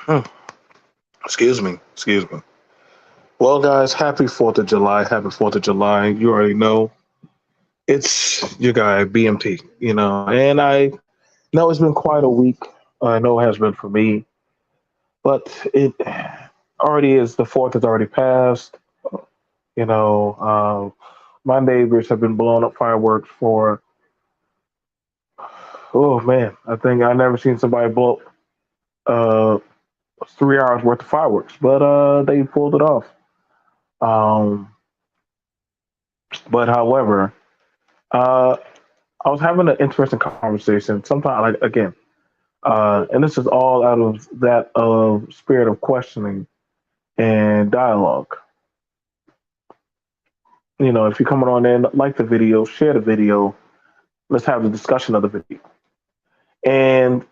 Hmm, excuse me. Excuse me. Well, guys, happy 4th of July. Happy 4th of July. You already know it's your guy, BMT, and I know it's been quite a week. I know it has been for me, but it already is. The 4th has already passed. You know, my neighbors have been blowing up fireworks for, oh man, I think I never seen somebody blow uh, 3 hours worth of fireworks, but they pulled it off. Um, but however, uh, I was having an interesting conversation. Sometimes, like again, and this is all out of that of spirit of questioning and dialogue. If you're coming on in, like the video, share the video. Let's have the discussion of the video. And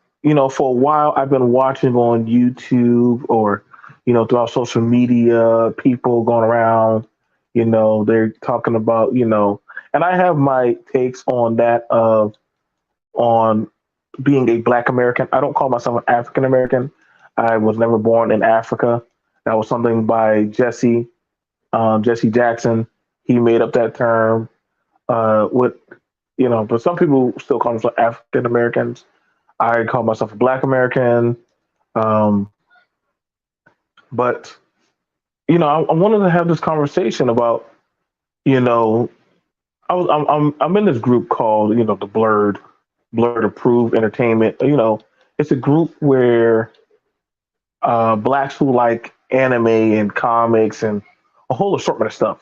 for a while, I've been watching on YouTube or throughout social media, people going around. They're talking about and I have my takes on that of on being a Black American. I don't call myself an African American. I was never born in Africa. That was something by Jesse Jackson. He made up that term. With but some people still call themselves African Americans. I call myself a Black American. Um, but I wanted to have this conversation about you know, I'm in this group called the Blurred Approved Entertainment. It's a group where blacks who like anime and comics and a whole assortment of stuff.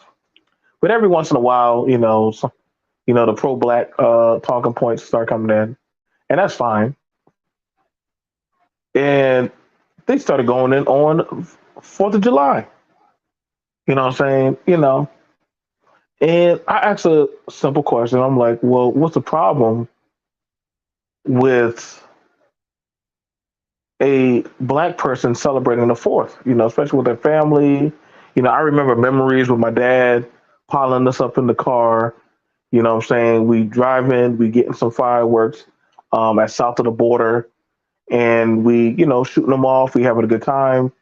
But every once in a while, the pro black talking points start coming in, and that's fine. And they started going in on 4th of July. You know what I'm saying? And I asked a simple question. I'm like, well, what's the problem with a black person celebrating the 4th? Especially with their family. I remember memories with my dad piling us up in the car. What I'm saying? We drive in, we getting some fireworks at south of the border, and we, shooting them off. We having a good time.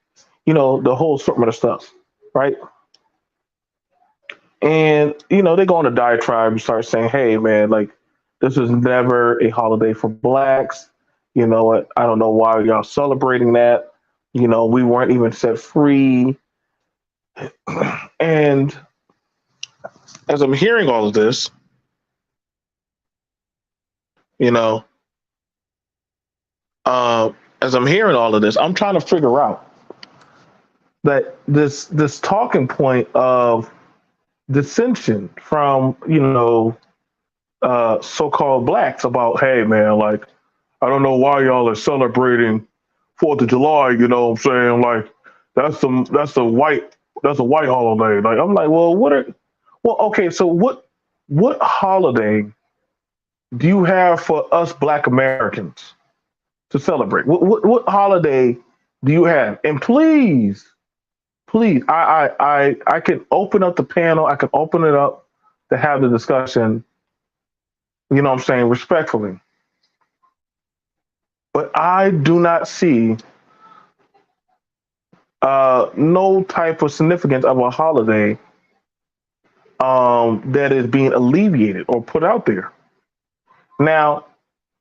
The whole assortment of stuff, right? And they go on a diatribe and start saying, "Hey, man, like this is never a holiday for blacks. You know what? I don't know why y'all celebrating that. We weren't even set free." And as I'm hearing all of this, you know, uh, as I'm hearing all of this, I'm trying to figure out that this talking point of dissension from so-called blacks about, hey man, like I don't know why y'all are celebrating 4th of July. What I'm saying? Like that's a white holiday. Like I'm like, well okay, so what holiday do you have for us Black Americans to celebrate? What holiday do you have? And please, I can open up the panel. I can open it up to have the discussion. What I'm saying, respectfully. But I do not see no type of significance of a holiday that is being alleviated or put out there. Now,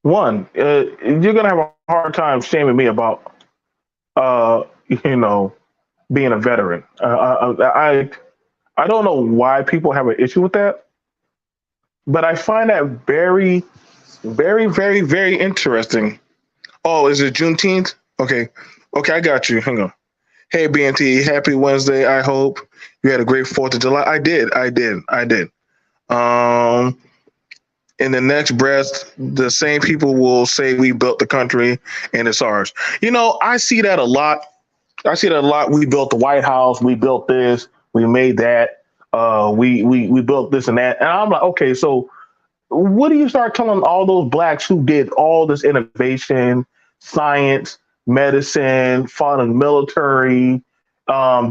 one, you're gonna have a hard time shaming me about you know, being a veteran. I don't know why people have an issue with that, but I find that very, very, very, very interesting. Oh, is it Juneteenth? Okay, okay, I got you. Hang on. Hey, BNT, happy Wednesday. I hope you had a great 4th of July. I did. Um, in the next breath, the same people will say we built the country and it's ours. I see that a lot. We built the White House. We built this. We made that. We built this and that. And I'm like, okay, so what do you start telling all those blacks who did all this innovation, science, medicine, fought in the military,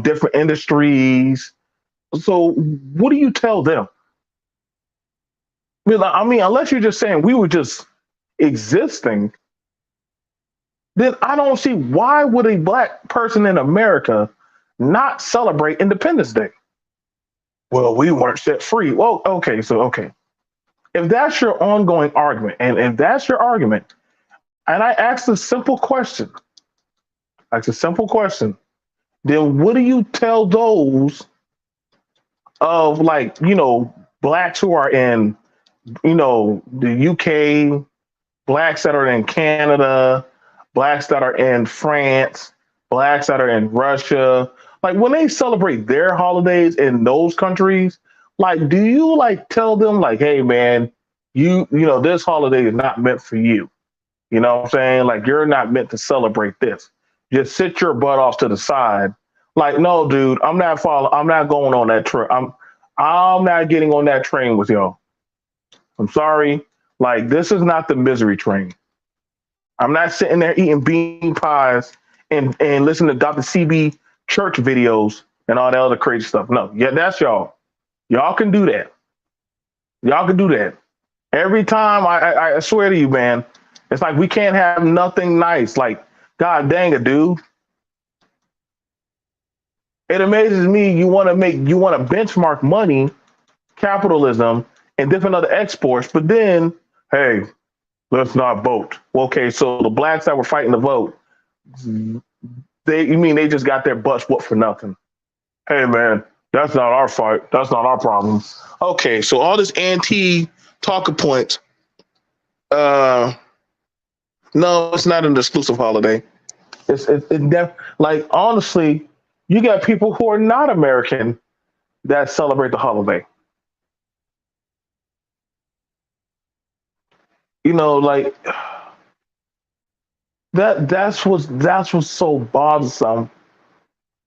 different industries? So what do you tell them? I mean, unless you're just saying we were just existing, then I don't see why would a black person in America not celebrate Independence Day. Well, we weren't set free. Well, okay. If that's your ongoing argument, and if that's your argument, and ask a simple question, then what do you tell those of, like, blacks who are in, the UK, blacks that are in Canada, blacks that are in France, blacks that are in Russia. Like, when they celebrate their holidays in those countries, like, do you, like, tell them, like, hey man, this holiday is not meant for you. You know what I'm saying? Like, you're not meant to celebrate this. Just sit your butt off to the side. Like, no, dude, I'm not going on that trip. I'm not getting on that train with y'all. I'm sorry. Like, this is not the misery train. I'm not sitting there eating bean pies and listening to Dr. CB church videos and all that other crazy stuff. No, yeah, that's y'all. Y'all can do that. Y'all can do that. Every time, I swear to you, man, it's like we can't have nothing nice. Like, God dang it, dude. It amazes me you want to benchmark money, capitalism, and different other exports, but then, hey, let's not vote. Well, okay, so the blacks that were fighting to vote, you mean they just got their butts whooped for nothing? Hey man, that's not our fight. That's not our problem. Okay, so all this anti talking points. Uh, no, it's not an exclusive holiday. Like, honestly, you got people who are not American that celebrate the holiday. Like, that's what's so bothersome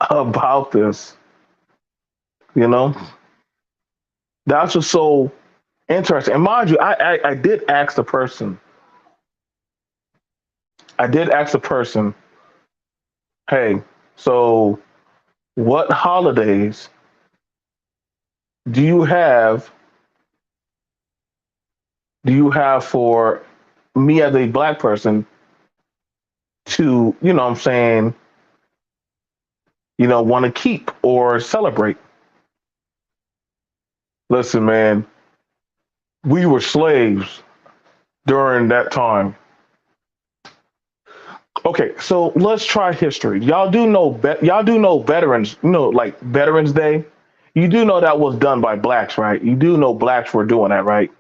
about this. You know, that's what's so interesting. And mind you, I did ask the person. I did ask the person, hey, so what holidays do you have for me as a black person to, what I'm saying, want to keep or celebrate? Listen, man, we were slaves during that time. Okay, so let's try history. Y'all do know veterans, like Veterans Day. You do know that was done by blacks, right? You do know blacks were doing that, right?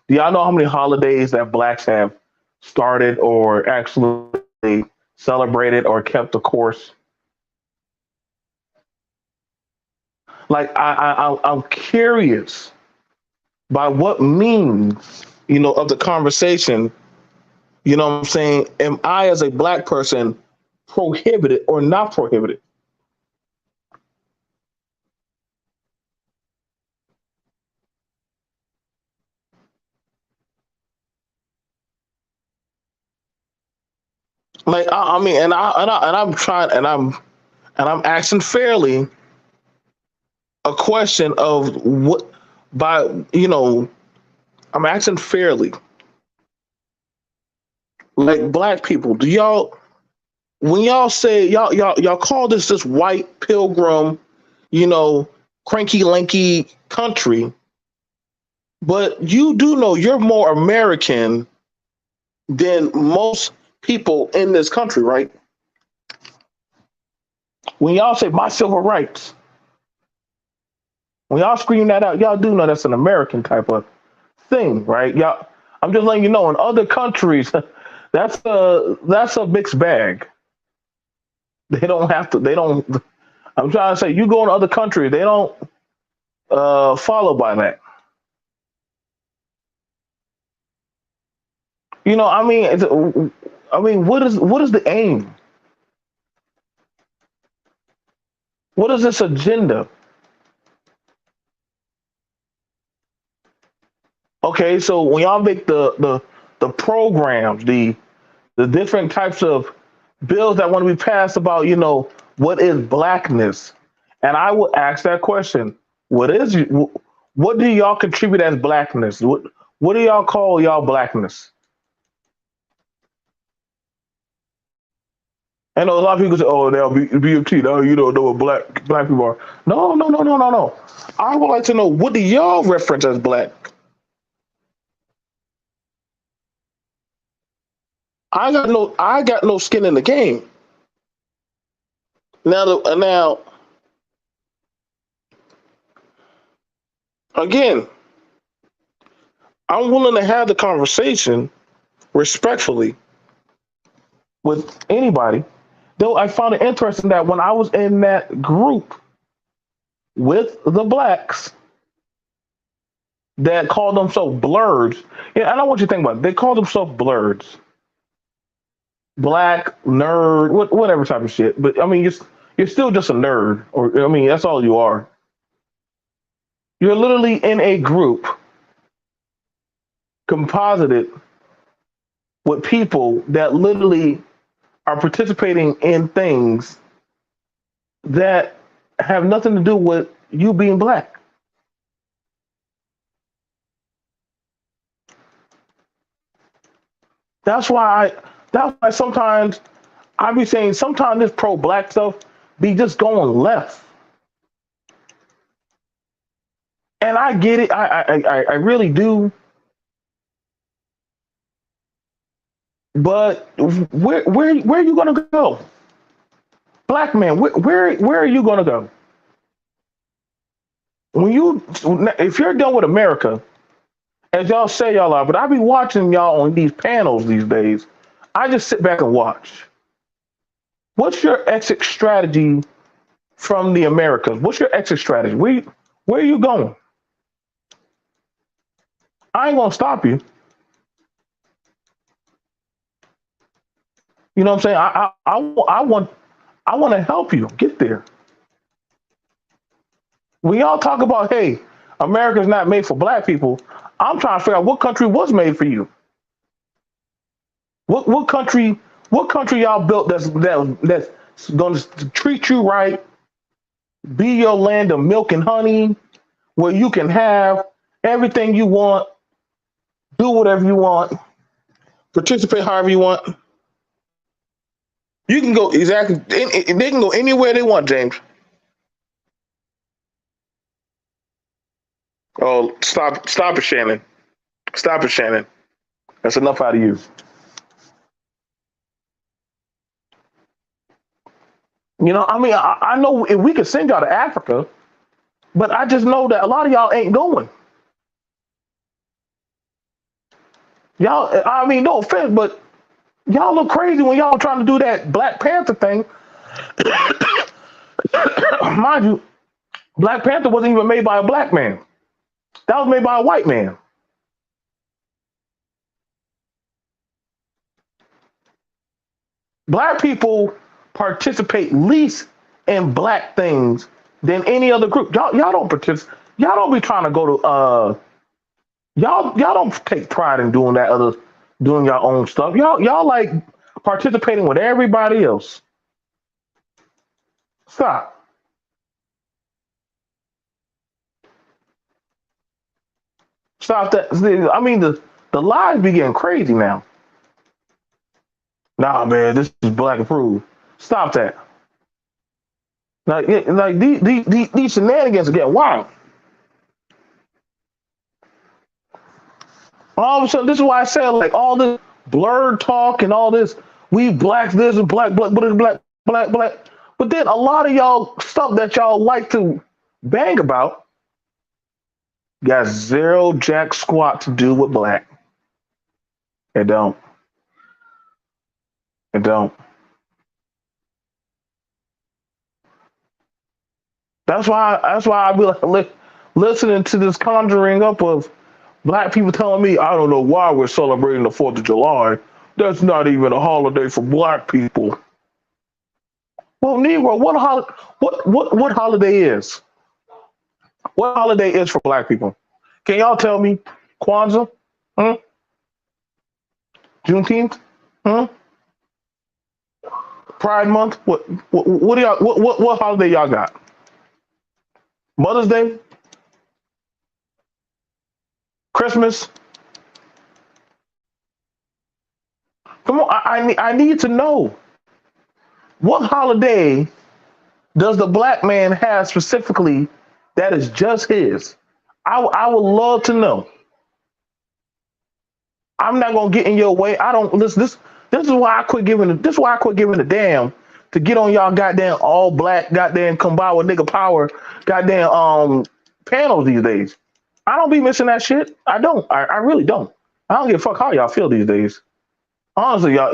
Do y'all know how many holidays that blacks have started or actually celebrated or kept the course? Like, I'm curious by what means, of the conversation, what I'm saying, am I as a black person prohibited or not prohibited? Like, I mean, I'm trying, and I'm asking fairly a question of what, by, I'm asking fairly, like, black people, do y'all, when y'all say y'all call this white pilgrim, you know, cranky lanky country, but you do know you're more American than most people in this country, right? When y'all say my civil rights, when y'all scream that out, y'all do know that's an American type of thing, right? Y'all, I'm just letting you know. In other countries, that's a mixed bag. They don't have to. They don't. I'm trying to say, you go in other countries, they don't follow by that. I mean, what is the aim? What is this agenda? Okay, so when y'all make the programs, the different types of bills that want to be passed about, what is blackness, and I would ask that question: what do y'all contribute as blackness? What do y'all call y'all blackness? I know a lot of people say, "Oh, they'll be BFT. No, you don't know what black people are." No, no, no, no, no, no. I would like to know, what do y'all reference as black? I got no skin in the game. Now, again, I'm willing to have the conversation respectfully with anybody. Though I found it interesting that when I was in that group with the blacks that called themselves blurs, yeah, I know what you think about it. They call themselves blurs, black nerd, whatever type of shit. But I mean, you're still just a nerd, or I mean, that's all you are. You're literally in a group composited with people that literally are participating in things that have nothing to do with you being black. That's why sometimes I be saying sometimes this pro black stuff be just going left. And I get it. I really do. But where are you gonna go? Black man, where are you gonna go? When you if you're done with America, as y'all say y'all are, but I be watching y'all on these panels these days. I just sit back and watch. What's your exit strategy from the Americas? What's your exit strategy? Where are you going? I ain't gonna stop you. You know what I'm saying? I want to help you get there. When y'all talk about, hey, America's not made for black people, I'm trying to figure out what country was made for you. What country y'all built that's going to treat you right, be your land of milk and honey, where you can have everything you want, do whatever you want, participate however you want. You can go exactly. They can go anywhere they want, James. Oh, stop it, Shannon. Stop it, Shannon. That's enough out of you. I mean, I know if we could send y'all to Africa, but I just know that a lot of y'all ain't going. Y'all, I mean, no offense, but y'all look crazy when y'all trying to do that Black Panther thing. Mind you, Black Panther wasn't even made by a black man. That was made by a white man. Black people participate least in black things than any other group. Y'all don't participate. Y'all don't be trying to go to y'all don't take pride in doing your own stuff. Y'all like participating with everybody else. Stop. Stop that. I mean the lies be getting crazy now. Nah, man, this is black approved. Stop that. Like these shenanigans are getting wild. All of a sudden, this is why I said like all this blurred talk and all this. We black this and black black black black black black. But then a lot of y'all stuff that y'all like to bang about got zero jack squat to do with black. It don't. It don't. That's why I be like listening to this conjuring up of black people telling me I don't know why we're celebrating the 4th of July. That's not even a holiday for black people. Well, Negro, what holiday is? What holiday is for black people? Can y'all tell me? Kwanzaa? Hmm? Juneteenth? Hmm? Pride Month? What do y'all what holiday y'all got? Mother's Day? Christmas? Come on, I need to know what holiday does the black man have specifically that is just his? I would love to know. I'm not gonna get in your way. I don't listen. This is why I quit giving. This is why I quit giving a damn to get on y'all goddamn all black goddamn combined with nigga power goddamn panels these days. I don't be missing that shit. I don't. I really don't. I don't give a fuck how y'all feel these days. Honestly, y'all,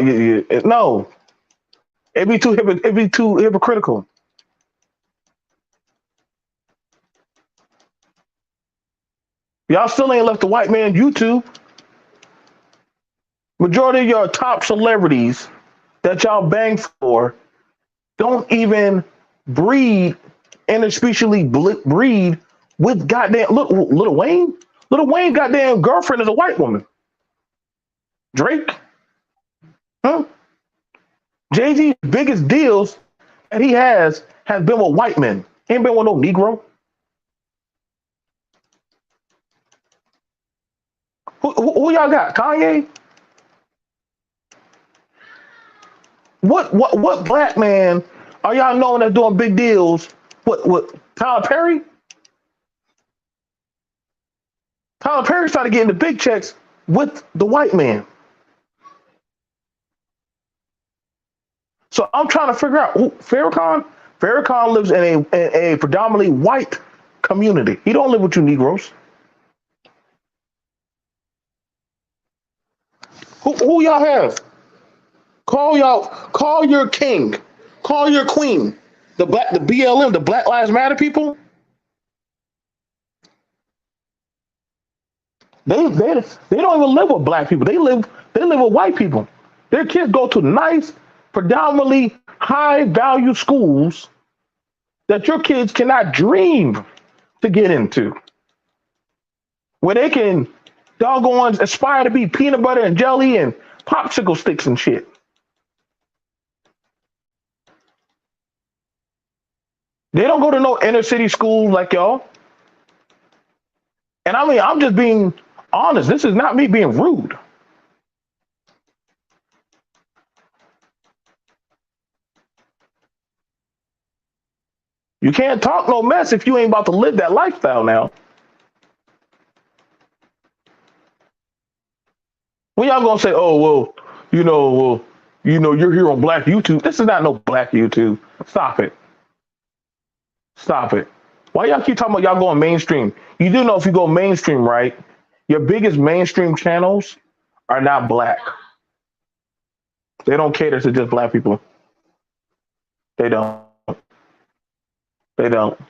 no, it be too hypocritical. Y'all still ain't left the white man YouTube. Majority of your top celebrities that y'all bang for don't even breed interspecies breed with goddamn Little Wayne. Little Wayne goddamn girlfriend is a white woman. Drake, huh? Jay Z's biggest deals that he has been with white men. He ain't been with no Negro. Who y'all got? Kanye? What black man are y'all knowing that's doing big deals? What Tyler Perry? Tyler Perry's trying to get into big checks with the white man. So I'm trying to figure out who Farrakhan. Farrakhan lives in a predominantly white community. He don't live with you Negroes. Who y'all have? Call your king. Call your queen. The BLM, the Black Lives Matter people. They don't even live with black people. They live with white people. Their kids go to nice, predominantly high value schools that your kids cannot dream to get into, where they can doggone aspire to be peanut butter and jelly and popsicle sticks and shit. They don't go to no inner city schools like y'all. And I mean, I'm just being honest. This is not me being rude. You can't talk no mess if you ain't about to live that lifestyle now. When y'all gonna say, oh well, you're here on Black YouTube. This is not no Black YouTube. Stop it. Stop it. Why y'all keep talking about y'all going mainstream? You do know if you go mainstream, right? Your biggest mainstream channels are not black. They don't cater to just black people. They don't. They don't.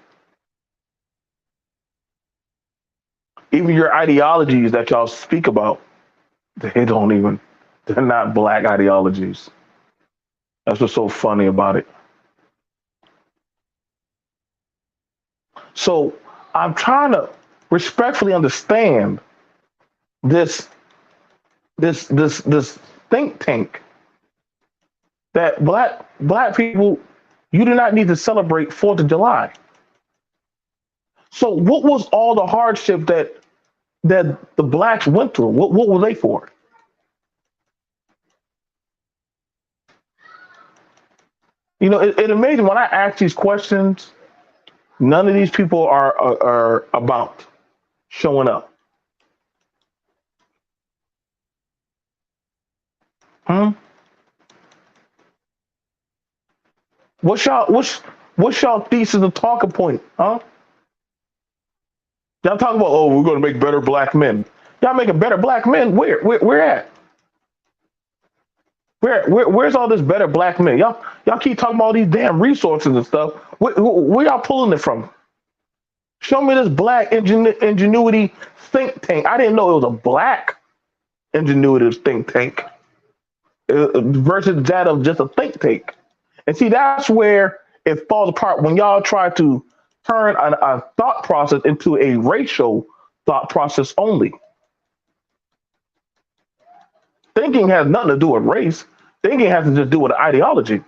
Even your ideologies that y'all speak about, they don't even. They're not black ideologies. That's what's so funny about it. So I'm trying to respectfully understand this this think tank that black people, you do not need to celebrate 4th of July. So what was all the hardship that the blacks went through? What were they for? It amazing when I ask these questions, none of these people are about showing up. Hmm? What's y'all what's y'all thesis and talking point? Huh? Y'all talking about, oh, we're gonna make better black men. Y'all making better black men? Where at? Where's all this better black men? Y'all keep talking about all these damn resources and stuff. Where y'all pulling it from? Show me this black ingenuity think tank. I didn't know it was a black ingenuity think tank versus that of just a think tank. And see, that's where it falls apart when y'all try to turn a thought process into a racial thought process only. Thinking has nothing to do with race. Thinking has to just do with ideology.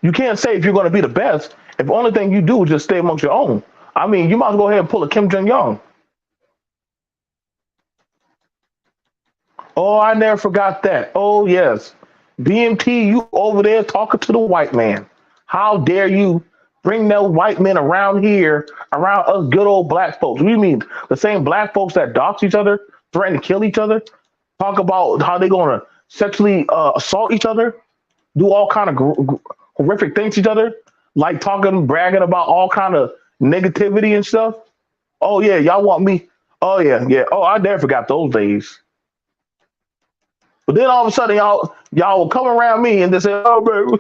You can't say if you're going to be the best if the only thing you do is just stay amongst your own. I mean, you might as well go ahead and pull a Kim Jong Un. Oh, I never forgot that. Oh, yes. BMT, you over there talking to the white man. How dare you bring those white men around here, around us good old black folks? What do you mean? The same black folks that dox each other, threaten to kill each other, talk about how they're going to sexually assault each other, do all kind of horrific things to each other, like talking, bragging about all kind of negativity and stuff. Oh, yeah, y'all want me? Oh, yeah, yeah. Oh, I never forgot those days. But then all of a sudden, y'all will come around me and they say, "Oh, man,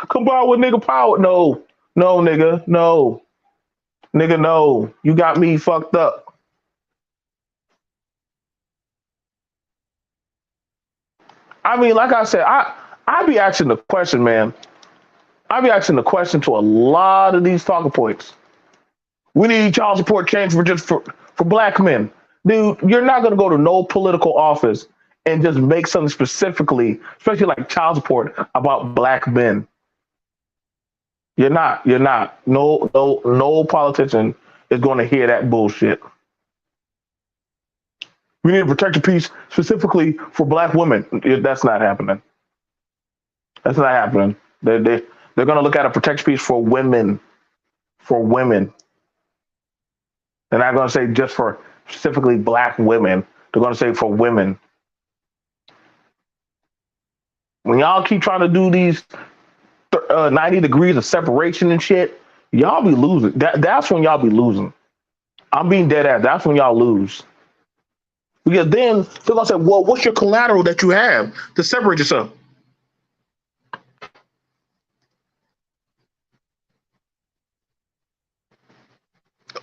come by with nigga power." No, no, nigga, no, nigga, no. You got me fucked up. I mean, like I said, I be asking the question, man. I be asking the question to a lot of these talking points. We need child support change for black men, dude. You're not gonna go to no political office and just make something specifically, especially like child support, about black men. You're not. You're not. No, no, no politician is going to hear that bullshit. We need to protect the peace specifically for black women. That's not happening. That's not happening. They're going to look at a protect piece for women. For women. They're not going to say just for specifically black women. They're going to say for women. When y'all keep trying to do these 90 degrees of separation and shit, y'all be losing. That's when y'all be losing. I'm being dead ass. That's when y'all lose. Because then they're gonna say, "Well, what's your collateral that you have to separate yourself?"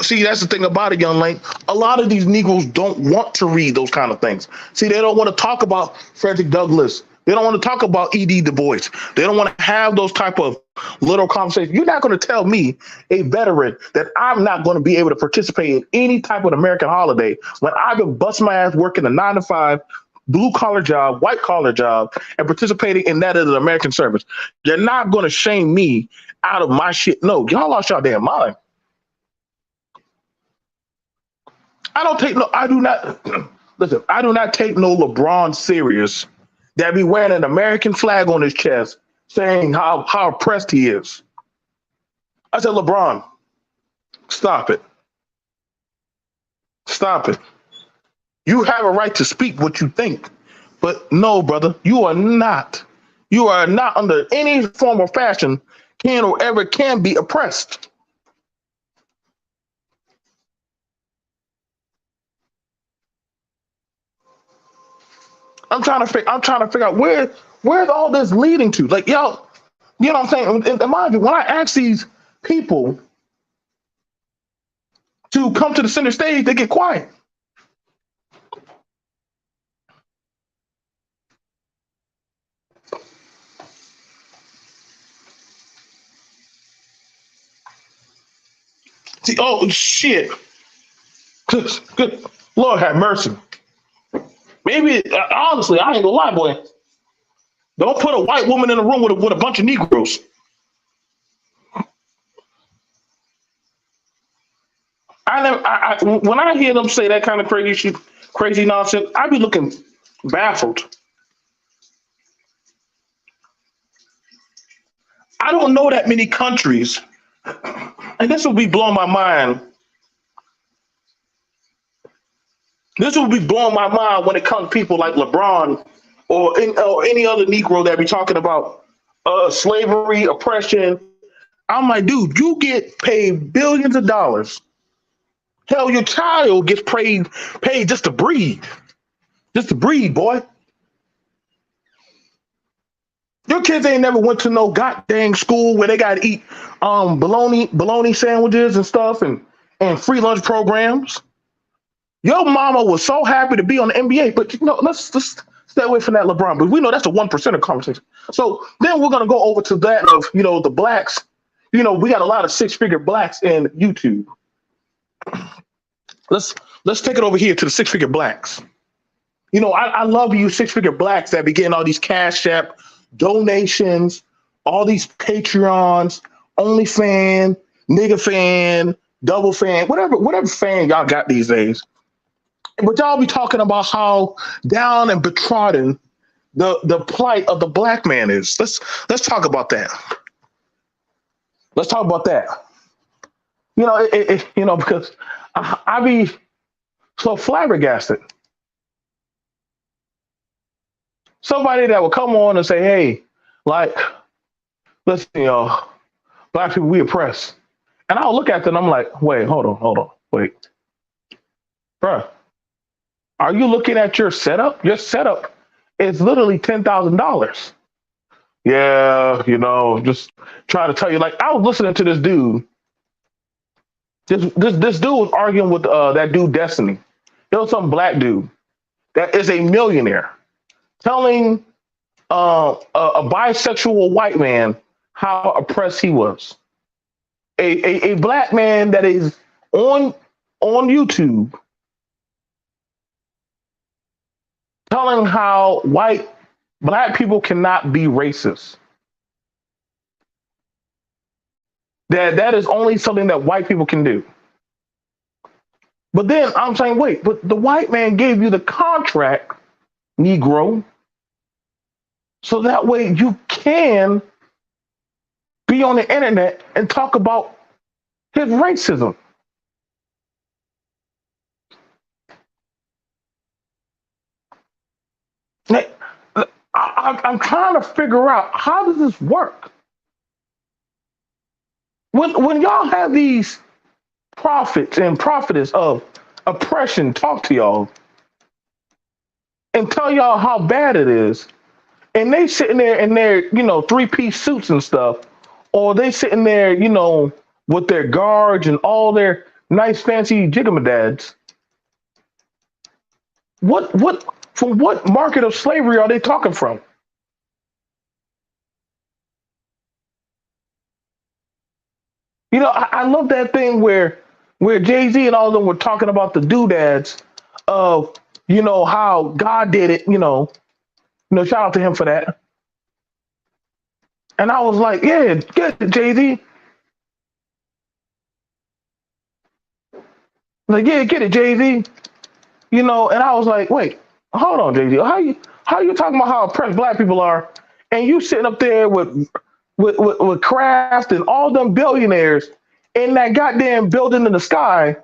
See, that's the thing about it, young lady. A lot of these Negroes don't want to read those kind of things. See, they don't want to talk about Frederick Douglass. They don't want to talk about E.D. Du Bois. They don't want to have those type of little conversations. You're not going to tell me, a veteran, that I'm not going to be able to participate in any type of American holiday when I've been busting my ass working a 9 to 5 blue collar job, white collar job, and participating in that as an American service. You're not going to shame me out of my shit. No, y'all lost your damn mind. I don't take no. I do not listen. I do not take no LeBron serious that be wearing an American flag on his chest, saying how oppressed he is. I said, LeBron, stop it, stop it. You have a right to speak what you think, but no, brother, you are not. You are not under any form or fashion can or ever can be oppressed. I'm trying to figure out where's all this leading to. Like, yo, you know what I'm saying? And mind you, when I ask these people to come to the center stage, they get quiet. See, oh shit, good Lord have mercy. Maybe honestly, I ain't gonna lie, boy. Don't put a white woman in a room with a bunch of Negroes. When I hear them say that kind of crazy shit, crazy nonsense, I be looking baffled. I don't know that many countries, and this will be blowing my mind. This will be blowing my mind when it comes to people like LeBron or any other Negro that be talking about. slavery, oppression. I'm like, dude, you get paid billions of dollars. Hell, your child gets paid just to breathe, boy. Your kids ain't never went to no goddamn school where they got to eat bologna sandwiches and stuff and free lunch programs. Your mama was so happy to be on the NBA, but let's just stay away from that LeBron. But we know that's a 1% of conversation. So then we're gonna go over to that of the blacks. We got a lot of six-figure blacks in YouTube. Let's let's take it over here to the six-figure blacks. I love you six-figure blacks that be getting all these Cash App donations, all these Patreons, OnlyFan, nigga fan, double fan, whatever fan y'all got these days. But y'all be talking about how down and betrodden the plight of the black man is. Let's talk about that. Let's talk about that. Because I be so flabbergasted. Somebody that will come on and say, "Hey, like, listen, black people, we oppress," and I'll look at them and I'm like, "Wait, hold on, wait, bruh, are you looking at your setup? Your setup is literally $10,000." Yeah, just trying to tell you. Like, I was listening to this dude. This dude was arguing with that dude Destiny. There was some black dude that is a millionaire telling a bisexual white man how oppressed he was. A black man that is on YouTube telling how black people cannot be racist. That is only something that white people can do. But then I'm saying, wait, but the white man gave you the contract, Negro, so that way you can be on the internet and talk about his racism. Like, I'm trying to figure out, how does this work? When y'all have these prophets and prophetess of oppression talk to y'all and tell y'all how bad it is, and they sitting there in their three-piece suits and stuff, or they sitting there with their guards and all their nice fancy jiggamadads. From what market of slavery are they talking from? I love that thing where Jay-Z and all of them were talking about the doodads of how God did it. Shout out to him for that. And I was like, yeah, get it, Jay-Z. Like, yeah, get it, Jay-Z. And I was like, wait, hold on, Jay-Z. How you talking about how oppressed black people are, and you sitting up there with Kraft and all them billionaires in that goddamn building in the sky,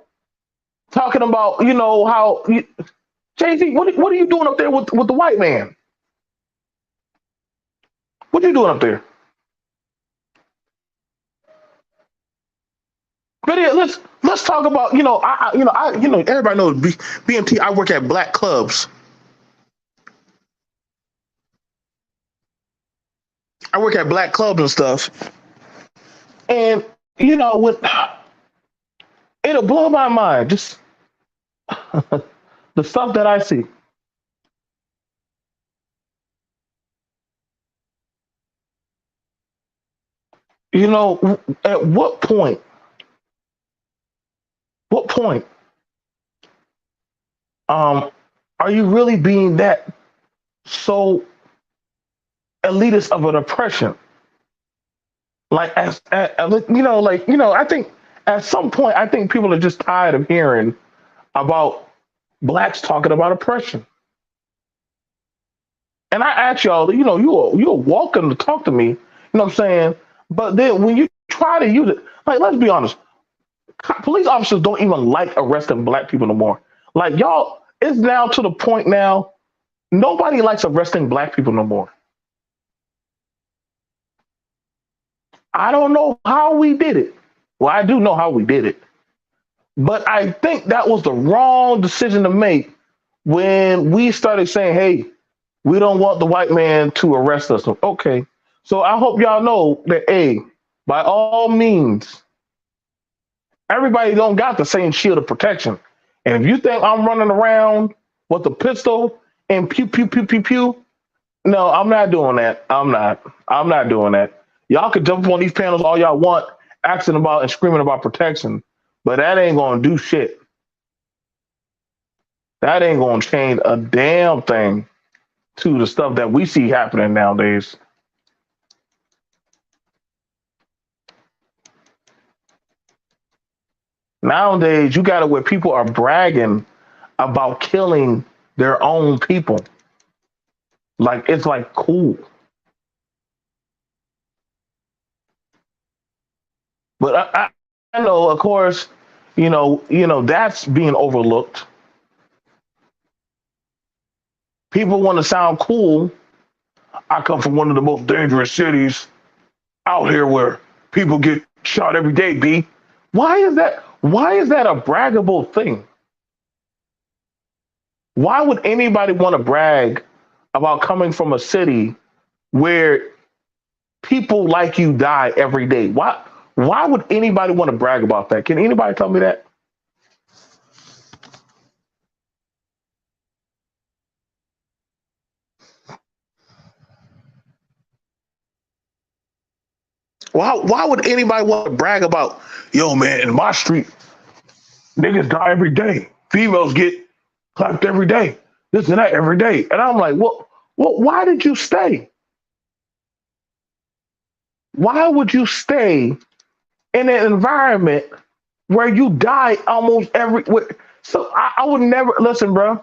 talking about how Jay-Z, what are you doing up there with the white man? What are you doing up there? But yeah, let's talk about everybody knows BMT. I work at black clubs. I work at black clubs and stuff, and when it'll blow my mind just the stuff that I see. At what point um are you really being that so elitist of an oppression? Like I think at some point I think people are just tired of hearing about blacks talking about oppression. And I ask y'all, you're welcome to talk to me, what I'm saying? But then when you try to use it, like, let's be honest, police officers don't even like arresting black people no more. Like, y'all, it's now to the point now, nobody likes arresting black people no more. I don't know how we did it. Well, I do know how we did it, but I think that was the wrong decision to make when we started saying, "Hey, we don't want the white man to arrest us." Okay, so I hope y'all know that, hey, by all means, everybody don't got the same shield of protection. And if you think I'm running around with a pistol and pew pew pew pew pew, no, I'm not doing that. I'm not. I'm not doing that. Y'all can jump on these panels all y'all want, asking about and screaming about protection, but that ain't gonna do shit. That ain't gonna change a damn thing to the stuff that we see happening nowadays. Nowadays, you got it where people are bragging about killing their own people. Like it's like cool. But I know, of course, that's being overlooked. People want to sound cool. I come from one of the most dangerous cities out here where people get shot every day, B. Why is that? Why is that a braggable thing? Why would anybody want to brag about coming from a city where people like you die every day? Why would anybody want to brag about that? Can anybody tell me that? Why would anybody want to brag about, yo, man, in my street, niggas die every day. Females get clapped every day. This and that every day. And I'm like, well, why did you stay? Why would you stay in an environment where you die almost every? So I would never listen, bro.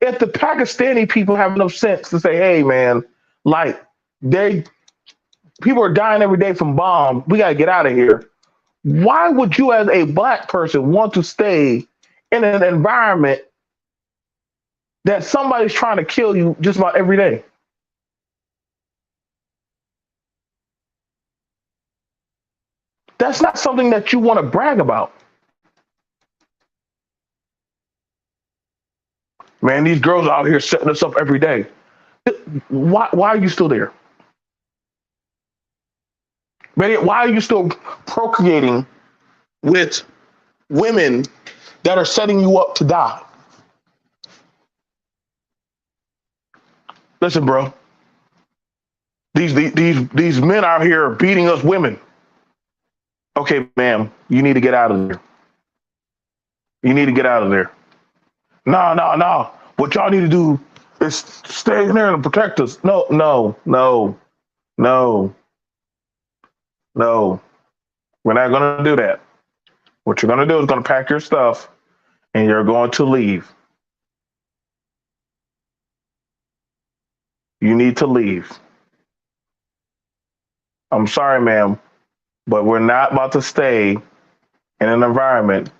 If the Pakistani people have enough sense to say, hey, man, like they people are dying every day from bombs, we gotta get out of here. Why would you, as a black person, want to stay in an environment that somebody's trying to kill you just about every day? That's not something that you want to brag about. Man, these girls out here setting us up every day. Why are you still there? Man, why are you still procreating with women that are setting you up to die? Listen, bro. These men out here beating us women. Okay, ma'am, you need to get out of there. You need to get out of there. No, no, no. What y'all need to do is stay in there and protect us. No, no, no, no, no. We're not gonna do that. What you're gonna do is gonna pack your stuff and you're going to leave. You need to leave. I'm sorry, ma'am, but we're not about to stay in an environment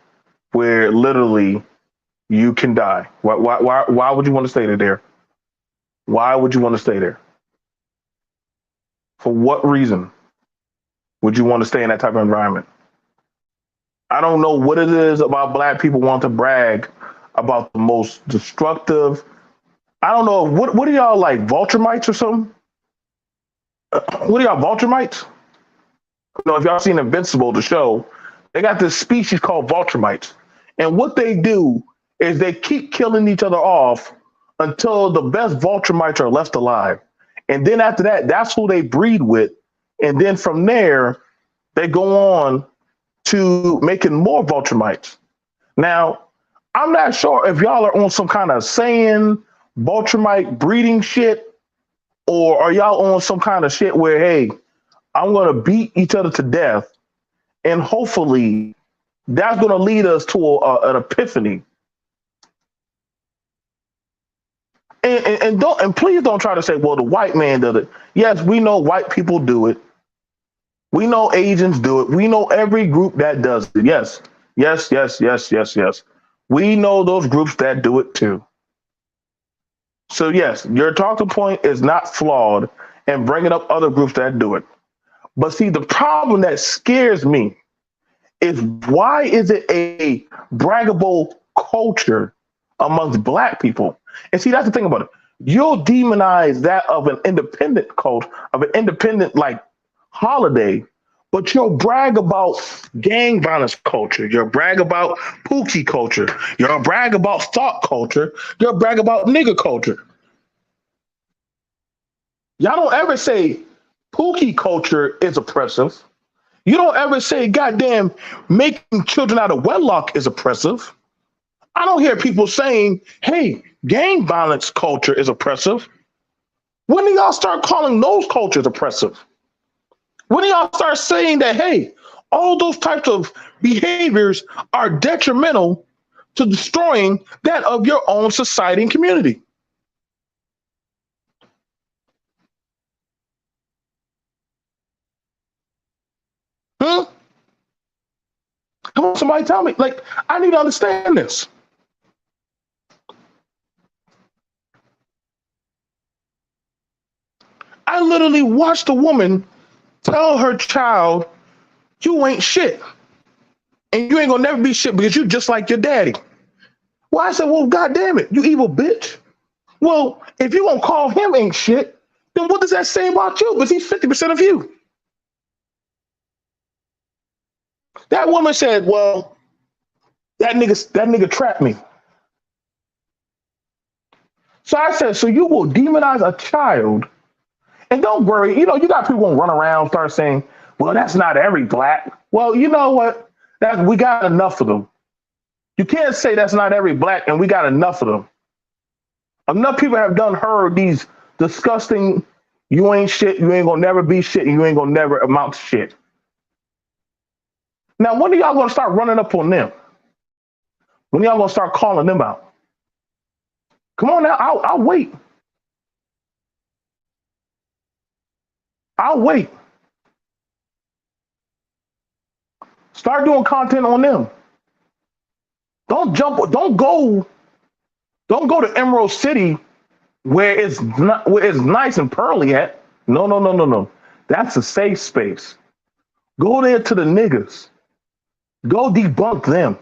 where literally you can die. Why would you want to stay there? Why would you want to stay there? For what reason would you want to stay in that type of environment? I don't know what it is about black people want to brag about the most destructive. I don't know what are y'all like vulture mites or something? What are y'all vulture mites? You know, if y'all seen Invincible, the show, they got this species called vulture mites, and what they do is they keep killing each other off until the best vulture mites are left alive, and then after that, that's who they breed with, and then from there, they go on to making more vulture mites. Now, I'm not sure if y'all are on some kind of sane vulture mite breeding shit, or are y'all on some kind of shit where, hey, I'm going to beat each other to death, and hopefully that's going to lead us to an epiphany. And please don't try to say, well, the white man did it. Yes, we know white people do it. We know Asians do it. We know every group that does it. Yes, yes, yes, yes, yes, yes. We know those groups that do it too. So yes, your talking point is not flawed and bringing up other groups that do it. But see, the problem that scares me is why is it a braggable culture amongst black people? And see, that's the thing about it. You'll demonize that of an independent culture, of an independent like holiday, but you'll brag about gang violence culture. You'll brag about pookie culture. You'll brag about thought culture. You'll brag about nigger culture. Y'all don't ever say pookie culture is oppressive. You don't ever say, goddamn, making children out of wedlock is oppressive. I don't hear people saying, hey, gang violence culture is oppressive. When do y'all start calling those cultures oppressive? When do y'all start saying that, hey, all those types of behaviors are detrimental to destroying that of your own society and community? Hmm? Come on, somebody tell me. Like, I need to understand this. I literally watched a woman tell her child, you ain't shit. And you ain't gonna never be shit because you just like your daddy. Well, I said, well, God damn it, you evil bitch. Well, if you gonna call him ain't shit, then what does that say about you? Because he's 50% of you. That woman said, well, that nigga trapped me. So I said, so you will demonize a child. And don't worry, you got people gonna run around start saying, well, that's not every black. Well, you know what? That we got enough of them. You can't say that's not every black, and we got enough of them. Enough people have done heard these disgusting, you ain't shit, you ain't gonna never be shit, and you ain't gonna never amount to shit. Now, when are y'all gonna start running up on them? When y'all gonna start calling them out? Come on now, I'll wait. I'll wait. Start doing content on them. Don't jump. Don't go to Emerald City where it's nice and pearly at. No, no, no, no, no. That's a safe space. Go there to the niggas. Go debunk them.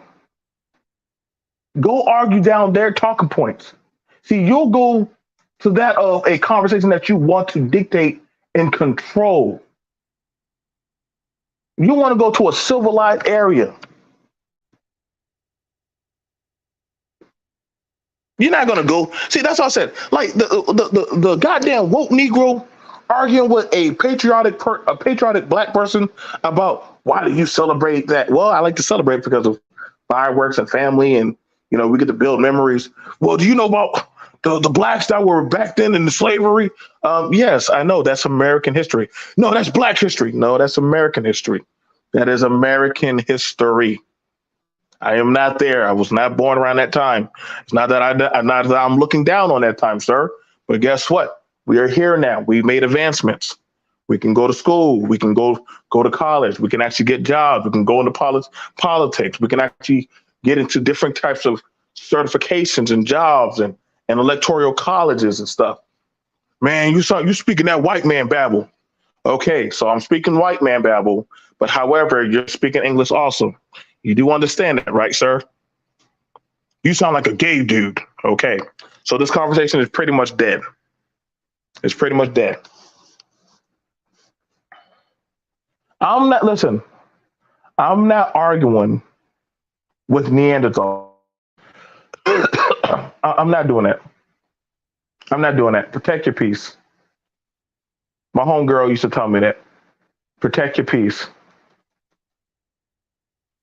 Go argue down their talking points. See, you'll go to that of a conversation that you want to dictate and control. You want to go to a civilized area. You're not gonna go. See, that's what I said. Like the goddamn woke Negro arguing with a patriotic black person about why do you celebrate that? Well, I like to celebrate because of fireworks and family, and we get to build memories. Well, do you know about the blacks that were back then in the slavery? Yes, I know that's American history. No, that's Black history. No, that's American history. That is American history. I am not there. I was not born around that time. It's not that I'm looking down on that time, sir. But guess what? We are here now. We made advancements. We can go to school. We can go to college. We can actually get jobs. We can go into politics. We can actually get into different types of certifications and jobs and electoral colleges and stuff. Man, you speaking that white man babble. Okay, so I'm speaking white man babble, but however, you're speaking English also. You do understand that, right, sir? You sound like a gay dude. Okay. So this conversation is pretty much dead. It's pretty much dead. Listen, I'm not arguing with Neanderthal. I'm not doing that. I'm not doing that. Protect your peace. My homegirl used to tell me that. Protect your peace.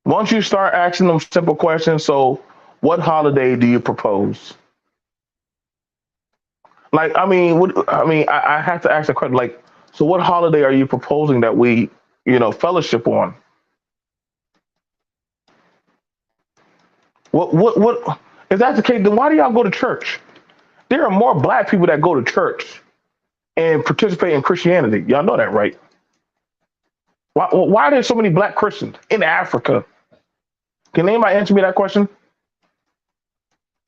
Once you start asking them simple questions, so what holiday do you propose? Like, I have to ask a question. Like, so what holiday are you proposing that we, fellowship on? What? If that's the case, then why do y'all go to church? There are more black people that go to church and participate in Christianity. Y'all know that, right? Why are there so many black Christians in Africa? Can anybody answer me that question?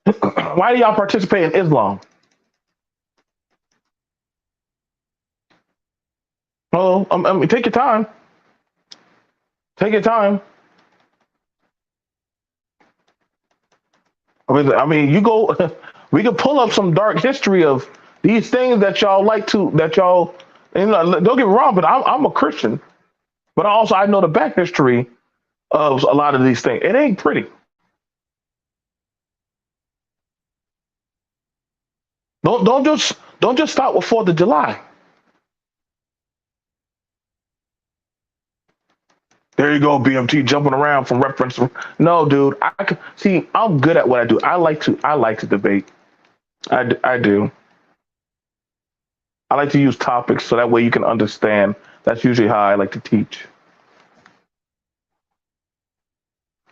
Why do y'all participate in Islam? Oh, I mean, take your time. Take your time. I mean, you go. We could pull up some dark history of these things that y'all like to that y'all. And don't get me wrong, but I'm a Christian, but also I know the back history of a lot of these things. It ain't pretty. Don't just stop with Fourth of July. There you go, BMT jumping around from reference. No, dude, see. I'm good at what I do. I like to debate. I do. I like to use topics so that way you can understand. That's usually how I like to teach.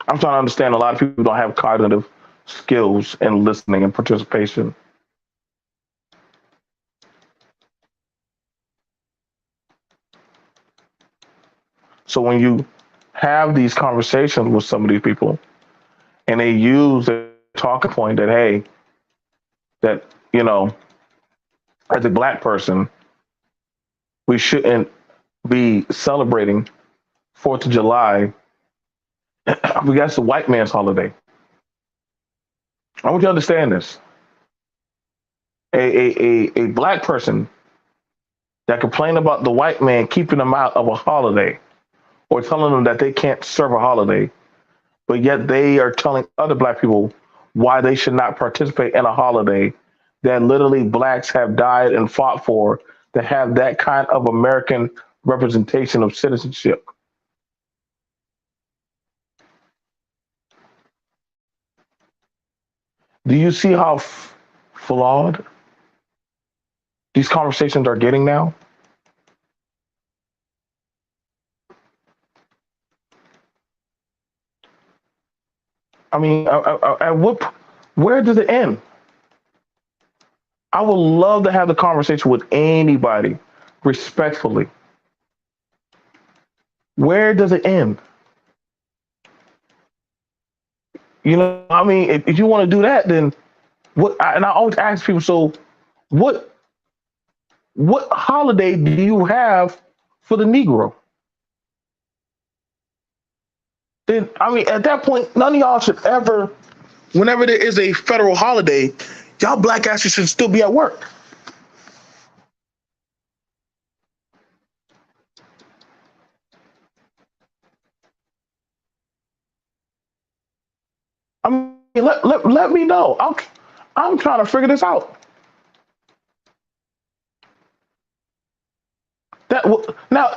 I'm trying to understand a lot of people don't have cognitive skills and listening and participation. So when you have these conversations with some of these people and they use the talking point that, hey, that, as a black person, we shouldn't be celebrating Fourth of July because that's the white man's holiday. I want you to understand this. A black person that complain about the white man keeping them out of a holiday or telling them that they can't serve a holiday, but yet they are telling other black people why they should not participate in a holiday that literally blacks have died and fought for to have that kind of American representation of citizenship. Do you see how flawed these conversations are getting now? I mean, at what, where does it end? I would love to have the conversation with anybody respectfully. Where does it end? I mean, if you want to do that, then what? And I always ask people, so what? What holiday do you have for the Negro? Then I mean, at that point, none of y'all should ever. Whenever there is a federal holiday, y'all black asses should still be at work. I mean, let me know. I'm trying to figure this out. That now,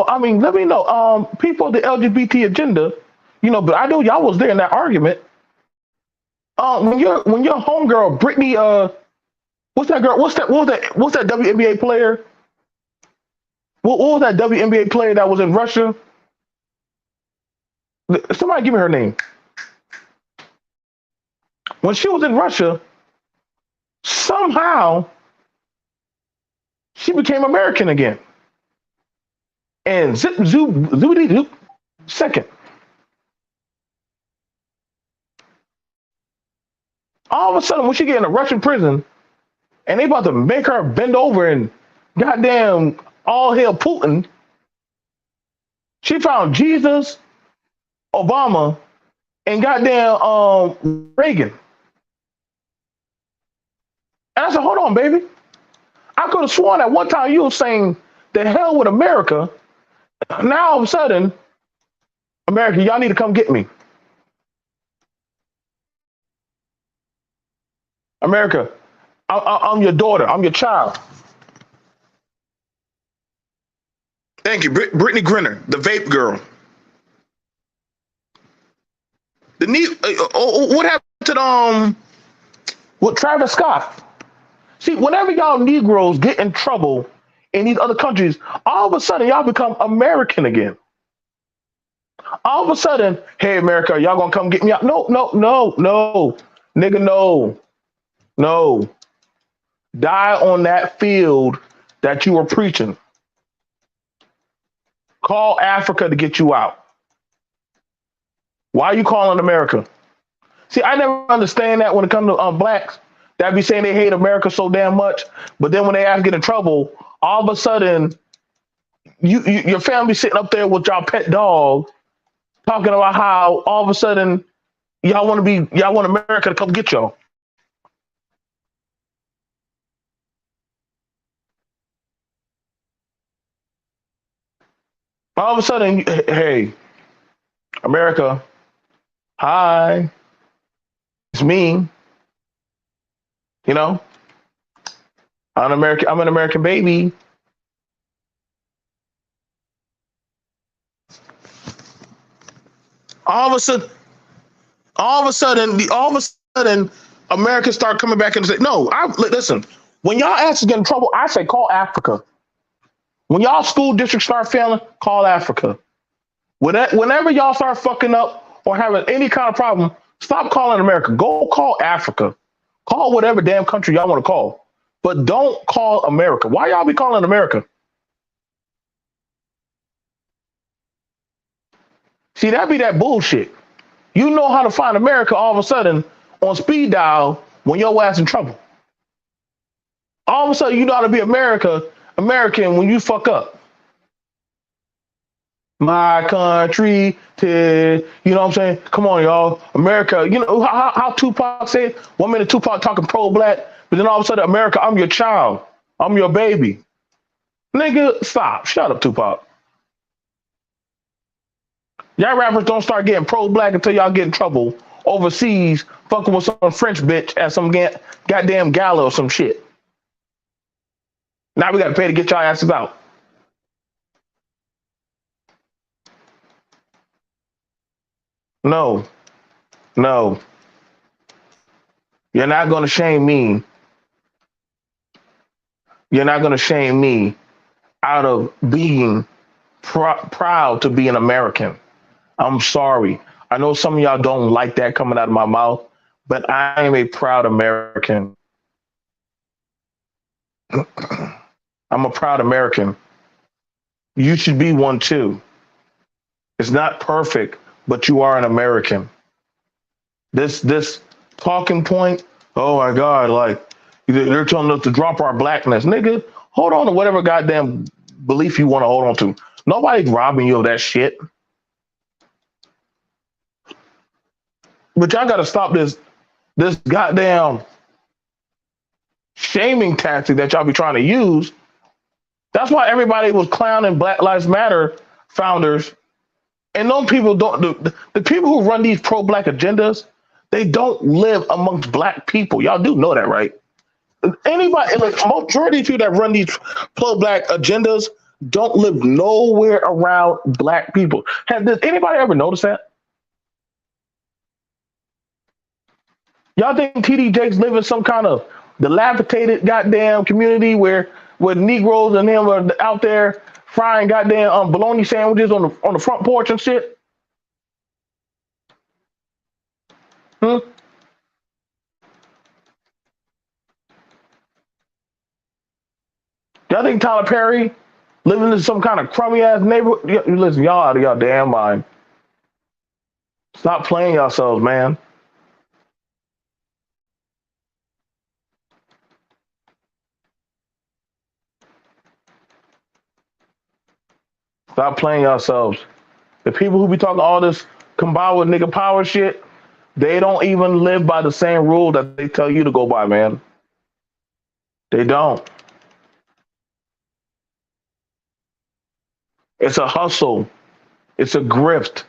I mean, let me know. People, the LGBT agenda, but I know y'all was there in that argument. When your homegirl Brittany, what's that girl? What's that WNBA player? What was that WNBA player that was in Russia? Somebody give me her name. When she was in Russia, somehow she became American again. And zip zoop zoopity zoop second. All of a sudden, when she get in a Russian prison and they about to make her bend over and goddamn all hail Putin, she found Jesus, Obama, and goddamn Reagan. And I said, hold on, baby. I could have sworn at one time you were saying the hell with America. Now all of a sudden, America, y'all need to come get me. America, I'm your daughter. I'm your child. Thank you, Brittany Grinner, the vape girl. What happened to what Travis Scott? See, whenever y'all Negroes get in trouble in these other countries, all of a sudden y'all become American again. All of a sudden, hey America, y'all gonna come get me out? No, no, no, no, nigga, no, no. Die on that field that you were preaching. Call Africa to get you out. Why are you calling America? See, I never understand that when it comes to blacks. That be saying they hate America so damn much, but then when they ask get in trouble, all of a sudden your family sitting up there with y'all pet dog, talking about how all of a sudden y'all want America to come get y'all. All of a sudden, hey, America, hi, it's me. You know, I'm an American baby. All of a sudden, all of a sudden, America start coming back and say, no, listen. When y'all asses get in trouble, I say call Africa. When y'all school districts start failing, call Africa. Whenever y'all start fucking up or having any kind of problem, stop calling America. Go call Africa. Call whatever damn country y'all want to call. But don't call America. Why y'all be calling America? See, that be that bullshit. You know how to find America all of a sudden on speed dial when your ass in trouble. All of a sudden, you know how to be American when you fuck up. My country, you know what I'm saying? Come on, y'all. America, you know how Tupac said? 1 minute Tupac talking pro-black, but then all of a sudden, America, I'm your child. I'm your baby. Nigga, stop. Shut up, Tupac. Y'all rappers don't start getting pro-black until y'all get in trouble overseas, fucking with some French bitch at some goddamn gala or some shit. Now we got to pay to get y'all asses out. No, no. You're not going to shame me. You're not going to shame me out of being proud to be an American. I'm sorry. I know some of y'all don't like that coming out of my mouth, but I am a proud American. I'm a proud American. You should be one too. It's not perfect, but you are an American. This talking point, oh my God, like they're telling us to drop our blackness. Nigga, hold on to whatever goddamn belief you want to hold on to. Nobody's robbing you of that shit. But y'all gotta stop this goddamn shaming tactic that y'all be trying to use. That's why everybody was clowning Black Lives Matter founders. And those people don't the people who run these pro-black agendas, they don't live amongst black people. Y'all do know that, right? Anybody, like majority of people that run these pro-black agendas don't live nowhere around black people. Does anybody ever notice that? Y'all think TD Jakes live in some kind of dilapidated goddamn community where Negroes and them are out there frying goddamn bologna sandwiches on the front porch and shit? Hmm? Y'all think Tyler Perry living in some kind of crummy ass neighborhood? Listen, y'all out of y'all damn mind. Stop playing yourselves, man. Stop playing yourselves. The people who be talking all this combined with nigga power shit, they don't even live by the same rule that they tell you to go by, man. They don't. It's a hustle. It's a grift.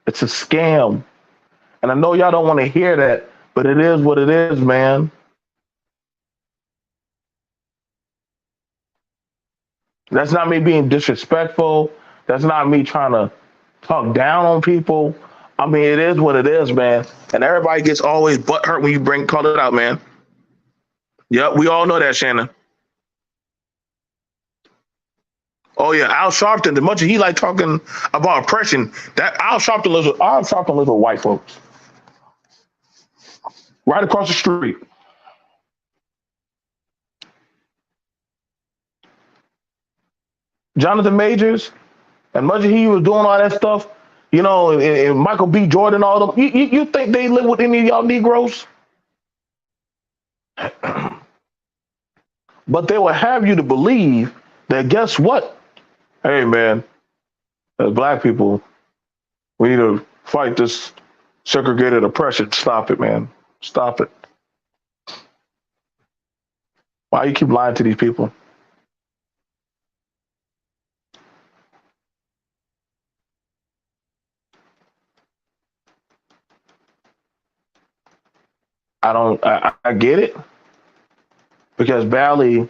It's a scam. And I know y'all don't want to hear that, but it is what it is, man. That's not me being disrespectful. That's not me trying to talk down on people. I mean, it is what it is, man. And everybody gets always butt hurt when you call it out, man. Yep, we all know that, Shannon. Oh yeah, Al Sharpton. As much as he like talking about oppression, that Al Sharpton lives with white folks right across the street. Jonathan Majors, and much as he was doing all that stuff, you know, and Michael B. Jordan, all them. You think they live with any of y'all Negroes? But they will have you to believe that guess what? Hey man, as black people, we need to fight this segregated oppression. Stop it, man. Stop it. Why you keep lying to these people? I don't. I get it because badly,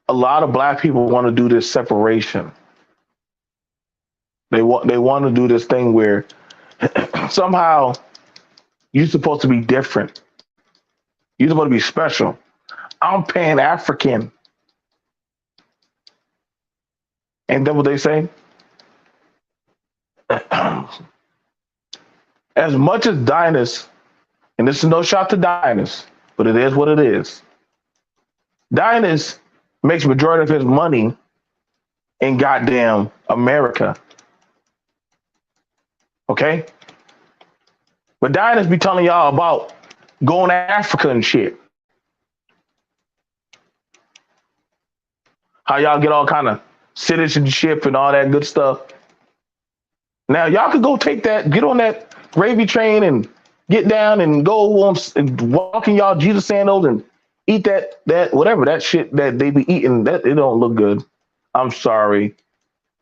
a lot of black people want to do this separation. They want to do this thing where somehow you're supposed to be different. You're supposed to be special. I'm Pan African. Ain't that what they say? As much as Dynas, and this is no shot to Dynas, but it is what it is. Dynas makes majority of his money in goddamn America. Okay? But Dynas be telling y'all about going to Africa and shit. How y'all get all kind of citizenship and all that good stuff. Now y'all could go take that, get on that gravy train and get down and go on and walk in y'all Jesus sandals and eat that whatever that shit that they be eating. That it don't look good. I'm sorry.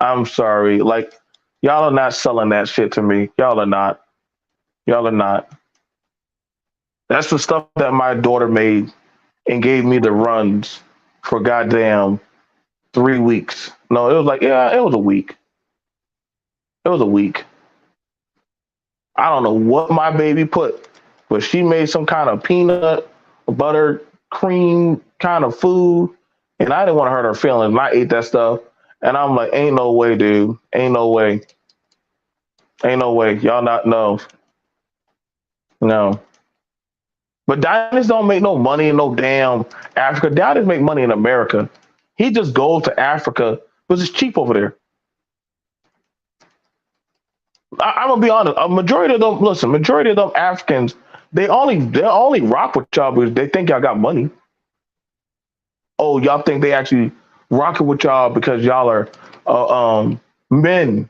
I'm sorry. Like y'all are not selling that shit to me. Y'all are not. Y'all are not. That's the stuff that my daughter made and gave me the runs for goddamn 3 weeks. No, it was like, yeah, it was a week. It was a week. I don't know what my baby put, but she made some kind of peanut butter cream kind of food, and I didn't want to hurt her feelings. And I ate that stuff, and I'm like, ain't no way, dude. Ain't no way. Ain't no way. Y'all not know. No. But Diamonds don't make no money in no damn Africa. Diamonds make money in America. He just goes to Africa because it's cheap over there. I'm gonna be honest. A majority of them, listen, majority of them Africans, they only rock with y'all because they think y'all got money. Oh, y'all think they actually rocking with y'all because y'all are men.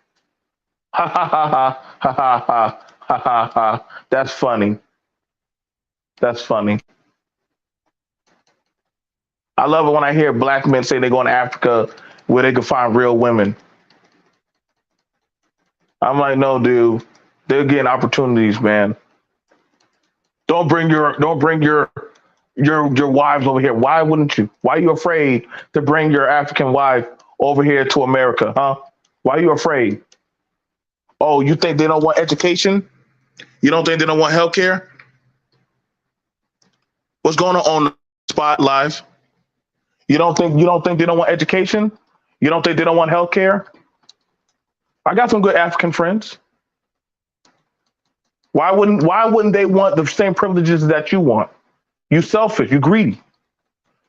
Ha ha ha ha ha ha ha ha ha ha. That's funny. That's funny. I love it when I hear black men say they're going to Africa where they can find real women. I'm like, no, dude, they're getting opportunities, man. Don't bring your wives over here. Why wouldn't you? Why are you afraid to bring your African wife over here to America, huh? Why are you afraid? Oh, you think they don't want education? You don't think they don't want health care? What's going on the spot live? You don't think they don't want education? You don't think they don't want health care? I got some good African friends. Why wouldn't they want the same privileges that you want? You selfish, you greedy.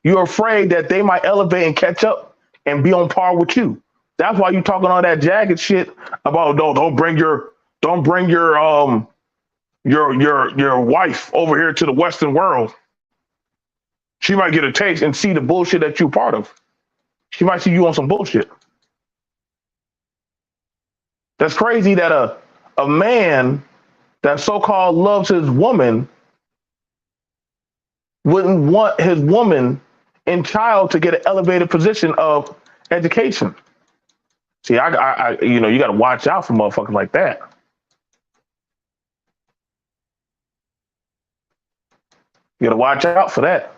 You're afraid that they might elevate and catch up and be on par with you. That's why you talking all that jagged shit about don't bring your wife over here to the Western world. She might get a taste and see the bullshit that you're part of. She might see you on some bullshit. That's crazy that a man that so called loves his woman wouldn't want his woman and child to get an elevated position of education. See, you got to watch out for motherfuckers like that. You got to watch out for that.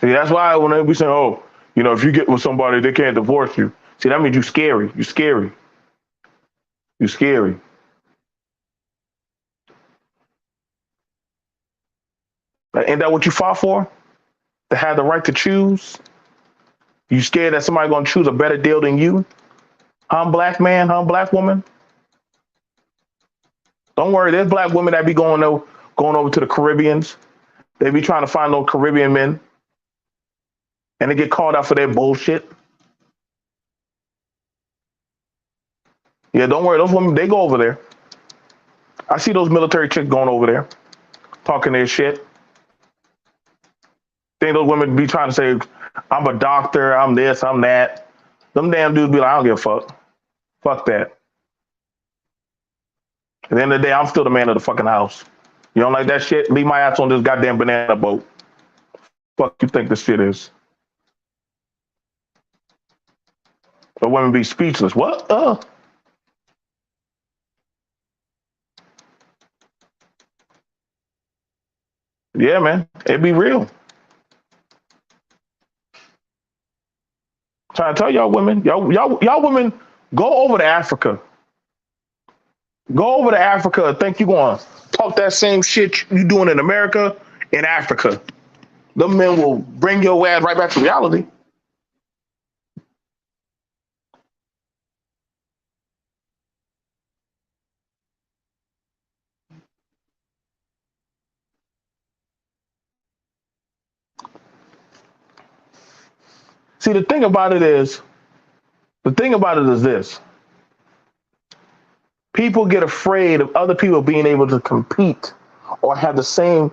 See, that's why when they be saying, "Oh, if you get with somebody, they can't divorce you." See, that means you scary. You scary. You scary. Like, ain't that what you fought for? To have the right to choose? You scared that somebody gonna choose a better deal than you? Huh, black man? Huh, black woman? Don't worry, there's black women that be going over to the Caribbeans. They be trying to find those Caribbean men, and they get called out for their bullshit. Yeah, don't worry, those women they go over there. I see those military chicks going over there, talking their shit. Think those women be trying to say, "I'm a doctor, I'm this, I'm that." Them damn dudes be like, I don't give a fuck. Fuck that. At the end of the day, I'm still the man of the fucking house. You don't like that shit? Leave my ass on this goddamn banana boat. Fuck you think this shit is? The women be speechless. What? Yeah, man. It be real. Trying to tell y'all women, y'all women, go over to Africa. Go over to Africa and think you gonna talk that same shit you doing in America in Africa. Them men will bring your ass right back to reality. See, the thing about it is this: people get afraid of other people being able to compete or have the same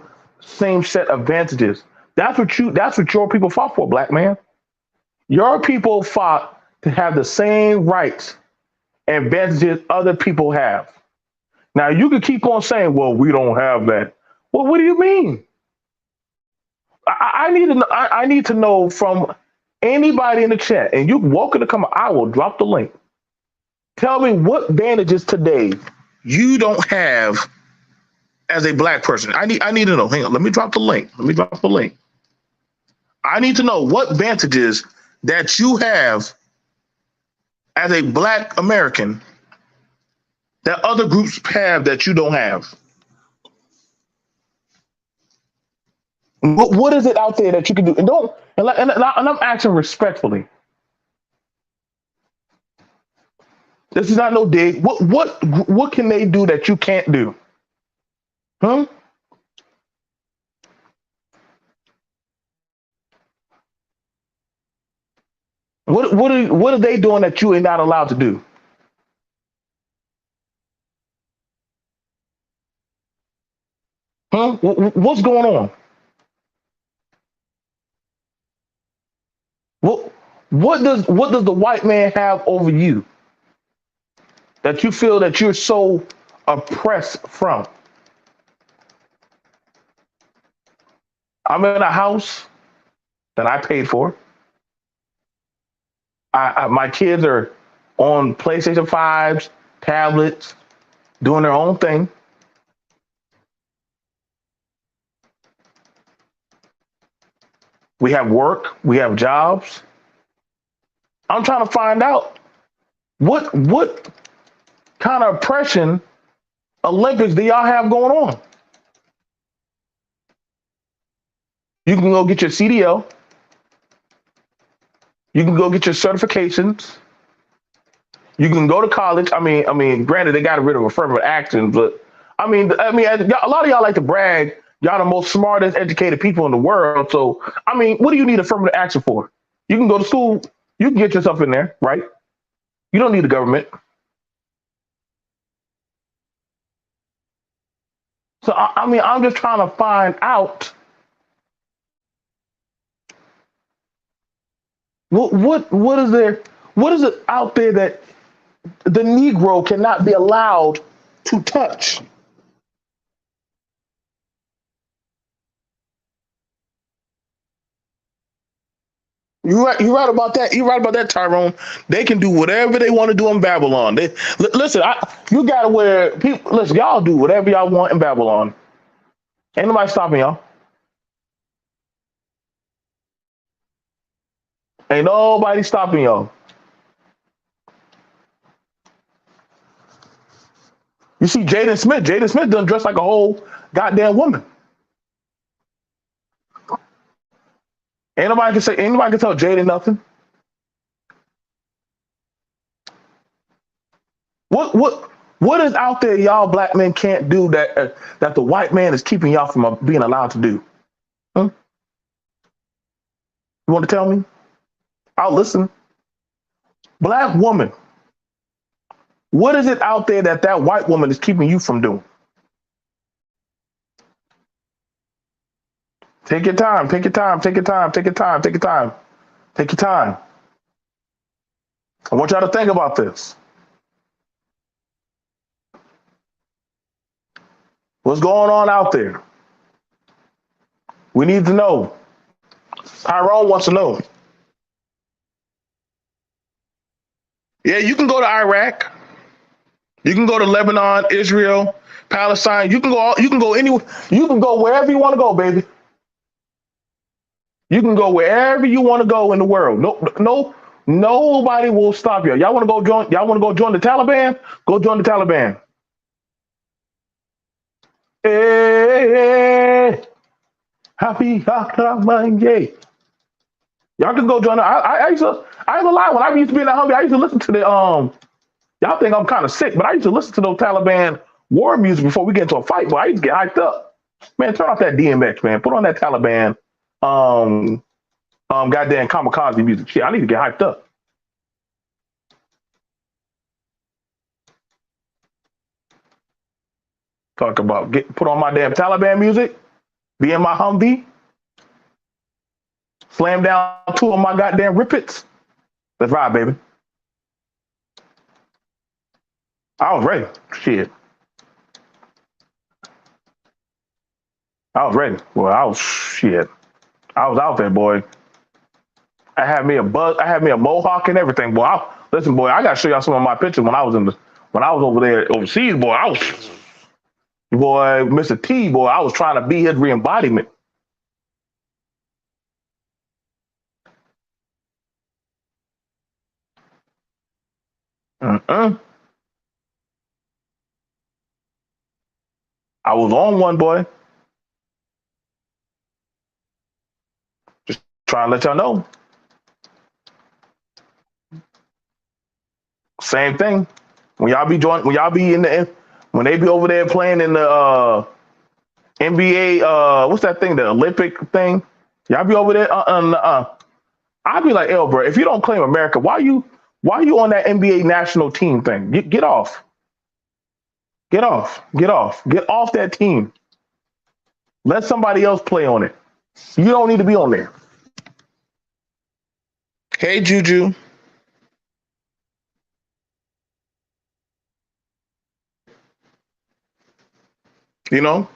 set of advantages. That's what your people fought for, black man. Your people fought to have the same rights and advantages other people have. Now you can keep on saying, "Well, we don't have that." Well, what do you mean? I need to know from anybody in the chat, and you're welcome to come. I will drop the link. Tell me what advantages today you don't have as a black person. I need to know. Hang on, let me drop the link. I need to know what advantages that you have as a black American that other groups have that you don't have. What is it out there that you can do? And don't and I'm asking respectfully. This is not no dig. What can they do that you can't do? Huh? What are they doing that you ain't not allowed to do? Huh? What's going on? What what does the white man have over you that you feel that you're so oppressed from? I'm in a house that I paid for. My kids are on PlayStation 5s, tablets, doing their own thing. We have work, we have jobs. I'm trying to find out what kind of oppression Olympics do y'all have going on? You can go get your CDL, you can go get your certifications, you can go to college. Granted, they got rid of affirmative action, but a lot of y'all like to brag. Y'all the most smartest, educated people in the world. So, what do you need affirmative action for? You can go to school. You can get yourself in there, right? You don't need the government. So, I'm just trying to find out what is there, what is it out there that the Negro cannot be allowed to touch? You're right about that. You're right about that, Tyrone. They can do whatever they want to do in Babylon. Listen. You gotta wear people. Listen, y'all do whatever y'all want in Babylon. Ain't nobody stopping y'all. Ain't nobody stopping y'all. You see Jaden Smith. Jaden Smith done dressed like a whole goddamn woman. Anybody can tell Jaden nothing. What is out there y'all black men can't do that the white man is keeping y'all from being allowed to do? Huh? You want to tell me? I'll listen. Black woman, what is it out there that white woman is keeping you from doing? Take your time. Take your time. Take your time. Take your time. Take your time. Take your time. I want y'all to think about this. What's going on out there? We need to know. Tyrone wants to know. Yeah, you can go to Iraq. You can go to Lebanon, Israel, Palestine. You can go. You can go anywhere. You can go wherever you want to go, baby. You can go wherever you want to go in the world. Nobody will stop you. Y'all want to go join? Y'all want to go join the Taliban? Go join the Taliban. Hey, happy Hakamanye. Y'all can go join. I used to. I ain't gonna lie. When I used to be in that Humvee, I used to listen to the Y'all think I'm kind of sick, but I used to listen to those Taliban war music before we get into a fight. Boy, I used to get hyped up. Man, turn off that DMX, man. Put on that Taliban, goddamn kamikaze music. Shit, I need to get hyped up. Talk about put on my damn Taliban music, be in my Humvee, slam down two of my goddamn rippets. Let's ride, baby. I was ready. Shit. I was ready. Well, I was shit. I was out there, boy. I had me a buzz. I had me a mohawk and everything, boy. Listen, boy. I gotta show y'all some of my pictures when I was over there overseas, boy. Boy, Mr. T, boy. I was trying to be his re-embodiment. I was on one, boy. Just trying to let y'all know. Same thing. When y'all be when they be over there playing in the NBA, what's that thing? The Olympic thing. Y'all be over there. I'd be like, bro, if you don't claim America, why you on that NBA national team thing? Get off. Get off. Get off. Get off that team. Let somebody else play on it. You don't need to be on there. Hey, Juju. You know,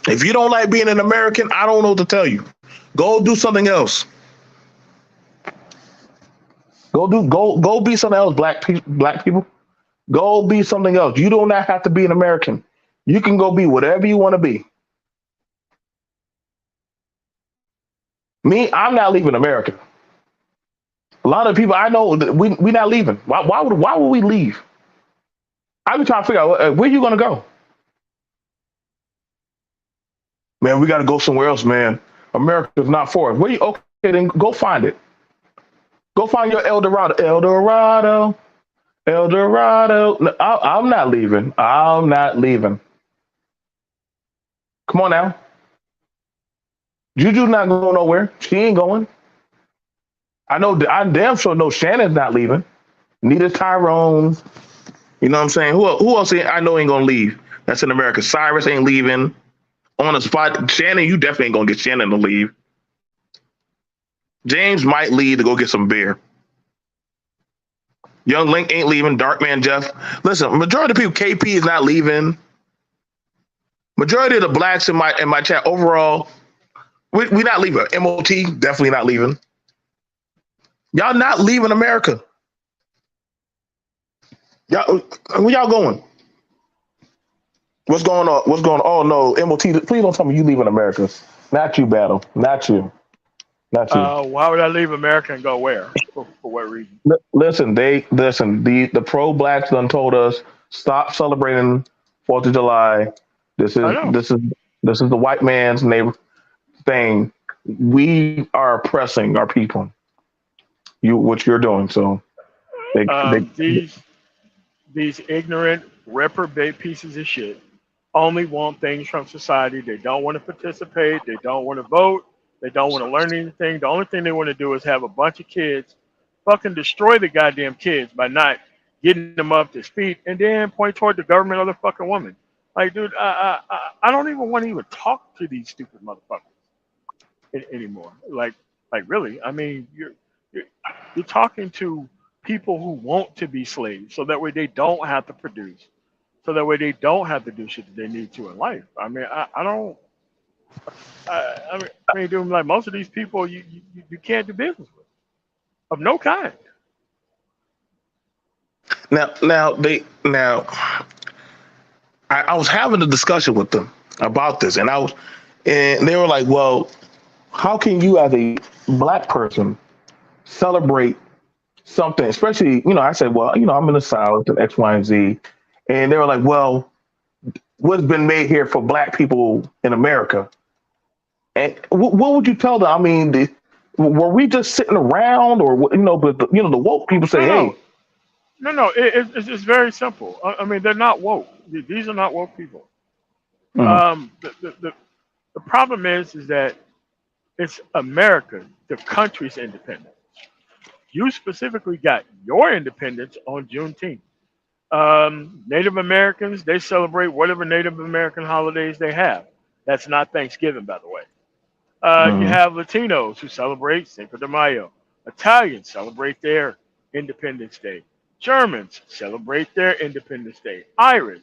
if you don't like being an American, I don't know what to tell you. Go do something else. Go be something else, black people. Go be something else. You do not have to be an American. You can go be whatever you want to be. Me, I'm not leaving America. A lot of people I know, we not leaving. Why would we leave? I be trying to figure out where you gonna go. Man, we got to go somewhere else, man. America's not for us. Where you? Okay, then go find it. Go find your El Dorado. El Dorado. El Dorado. No, I'm not leaving. I'm not leaving. Come on now. Juju's not going nowhere. She ain't going. I know. I damn sure know Shannon's not leaving. Neither Tyrone. You know what I'm saying? Who else I know ain't gonna leave? That's in America. Cyrus ain't leaving. On the spot, Shannon, you definitely ain't gonna get Shannon to leave. James might leave to go get some beer. Young Link ain't leaving. Darkman Jeff. Listen, majority of people, KP is not leaving. Majority of the blacks in my chat overall, we not leaving. MOT definitely not leaving. Y'all not leaving America. Y'all, where y'all going? What's going on? What's going on? Oh no, MOT, please don't tell me you leaving America. Not you, Battle. Not you. Not you. Why would I leave America and go where? For what reason? Listen, the pro blacks done told us stop celebrating 4th of July. This is the white man's neighbor thing. We are oppressing our people. What you're doing. So these ignorant reprobate pieces of shit only want things from society. They don't want to participate. They don't want to vote. They don't want to learn anything. The only thing they want to do is have a bunch of kids fucking destroy the goddamn kids by not getting them up to speed and then point toward the government or the fucking woman. Like, dude, I don't even want to even talk to these stupid motherfuckers anymore. Like really. I mean, You're, you're talking to people who want to be slaves, so that way they don't have to produce, so that way they don't have to do shit that they need to in life. I mean, I don't. Dude, like most of these people, you can't do business with of no kind. Now, I was having a discussion with them about this, and they were like, "Well, how can you, as a black person, celebrate something?" Especially, I said, "Well, I'm in the South and X, Y, and Z," and they were like, "Well, what's been made here for black people in America?" And what would you tell them? I mean, were we just sitting around, or But the woke people say, No, "Hey." no, no. It's very simple. I mean, they're not woke. These are not woke people. Mhm, The problem is that it's America, the country's independence. You specifically got your independence on Juneteenth. Native Americans, they celebrate whatever Native American holidays they have. That's not Thanksgiving, by the way. You mhm. have Latinos who celebrate Cinco de Mayo. Italians celebrate their Independence Day. Germans celebrate their Independence Day. Irish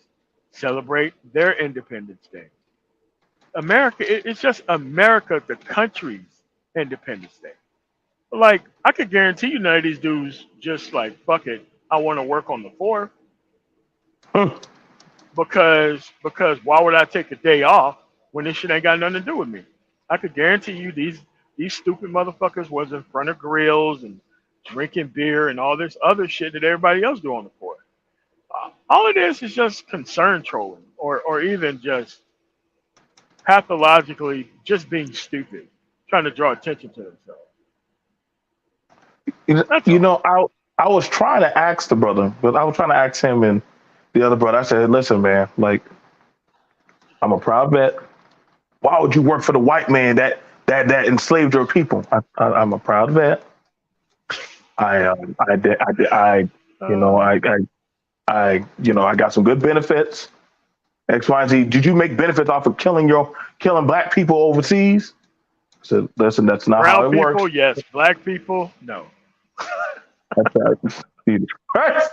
celebrate their Independence Day. America, it's just America, the country's Independence Day. Like, I could guarantee you none of these dudes just like, fuck it, I want to work on the 4th because why would I take a day off when this shit ain't got nothing to do with me? I could guarantee you these stupid motherfuckers was in front of grills and drinking beer and all this other shit that everybody else do on the 4th. All it is just concern trolling, or even just pathologically just being stupid, trying to draw attention to themselves. You That's you all. know, I I was trying to ask the brother, but I was trying to ask him and the other brother. I said, "Listen, man, like I'm a proud vet. Why would you work for the white man that enslaved your people? I'm a proud vet. I Uh, I got some good benefits. X, Y, and Z. Did you make benefits off of killing black people overseas?" I said, "Listen, that's not how Brown it works." people, yes. Black people, no. I said, "Jesus Christ."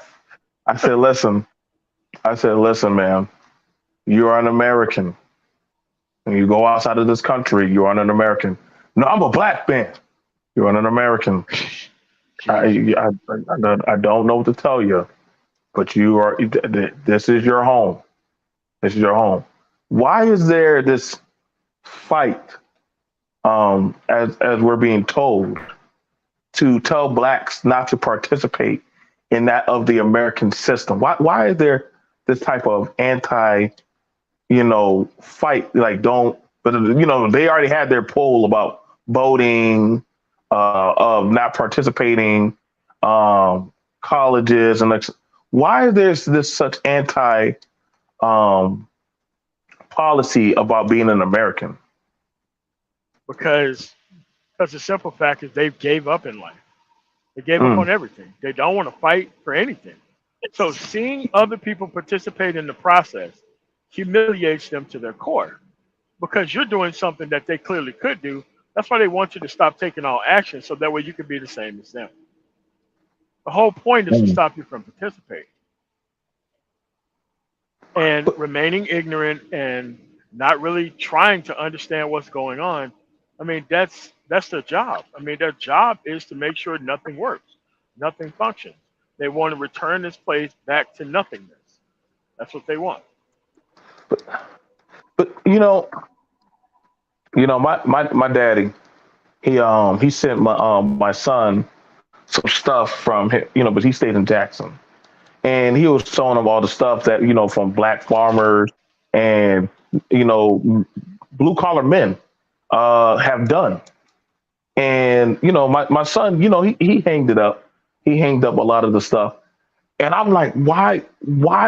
I said, "Listen." I said, "Listen, man. You are an American. When you go outside of this country, you are an American." "No, I'm a black man." "You're an American. Jesus. I don't know what to tell you, but you are. This is your home. This is your home." Why is there this fight? As we're being told to tell blacks not to participate in that of the American system. Why is there this type of anti fight? Like, don't, but they already had their poll about voting, of not participating, colleges, and like, why is there this such anti um, policy about being an American? Because the simple fact is they gave up in life. They gave up Mm, on everything. They don't want to fight for anything. So seeing other people participate in the process humiliates them to their core because you're doing something that they clearly could do. That's why they want you to stop taking all action so that way you can be the same as them. The whole point is to mm. stop you from participating and remaining ignorant and not really trying to understand what's going on. I mean, that's their job. I mean, their job is to make sure nothing works, nothing functions. They want to return this place back to nothingness. That's what they want. But my daddy, he sent my son some stuff from him, but he stayed in Jackson, and he was showing him all the stuff that from black farmers and you know blue collar men have done. And my son, he hanged it up. He hanged up a lot of the stuff, and I'm like, why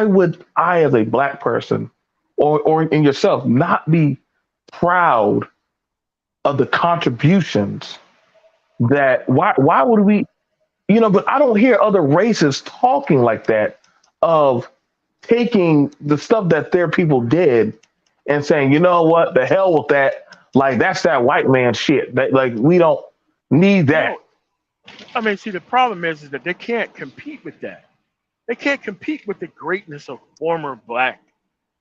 would I, as a black person, or in yourself, not be proud of the contributions that why would we but I don't hear other races talking like that, of taking the stuff that their people did and saying, "You know what, the hell with that, like that's that white man shit, that like we don't need You that." know, I mean, see, the problem is that they can't compete with that. They can't compete with the greatness of former black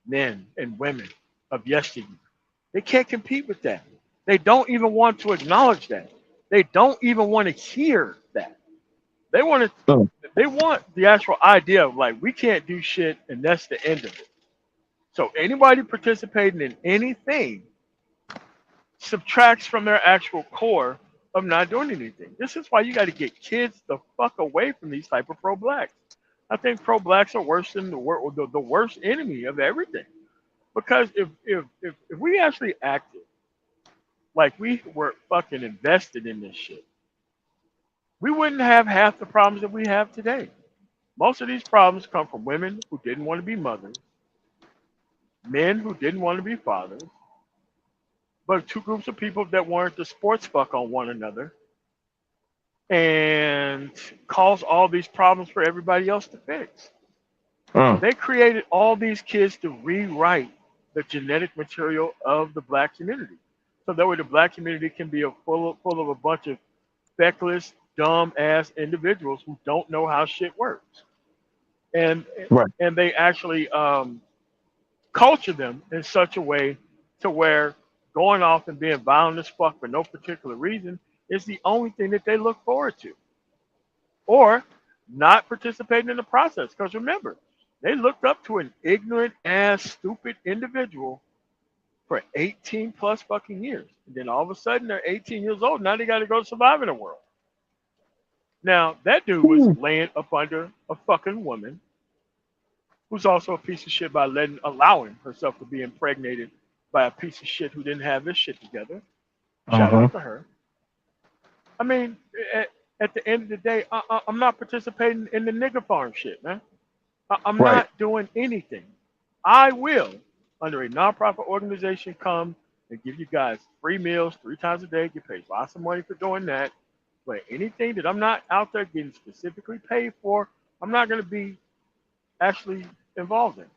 men and women of yesteryear. They can't compete with that. They don't even want to acknowledge that. They don't even want to hear that. They want to. Mm. They want the actual idea of like we can't do shit and that's the end of it. So anybody participating in anything subtracts from their actual core of not doing anything. This is why you got to get kids the fuck away from these type of pro-blacks. I think pro-blacks are worse than the worst enemy of everything. Because if we actually acted like we were fucking invested in this shit, we wouldn't have half the problems that we have today. Most of these problems come from women who didn't want to be mothers, men who didn't want to be fathers, but two groups of people that wanted to sports fuck on one another and cause all these problems for everybody else to fix. Mm. They created all these kids to rewrite the genetic material of the black community. So that way the black community can be full of a bunch of feckless, dumb ass individuals who don't know how shit works. And Right. and they actually culture them in such a way to where going off and being violent as fuck for no particular reason is the only thing that they look forward to. Or not participating in the process. Because remember, they looked up to an ignorant ass, stupid individual for 18 plus fucking years. And then all of a sudden they're 18 years old. Now they got to go survive in the world. Now, that dude was Mm. laying up under a fucking woman who's also a piece of shit by allowing herself to be impregnated by a piece of shit who didn't have this shit together. Shout Uh-huh. out to her. I mean, at the end of the day, I'm not participating in the nigger farm shit, man. I'm Right. not doing anything. I will, under a nonprofit organization, come and give you guys free meals 3 times a day. Get paid lots of money for doing that. But anything that I'm not out there getting specifically paid for, I'm not going to be actually involved in.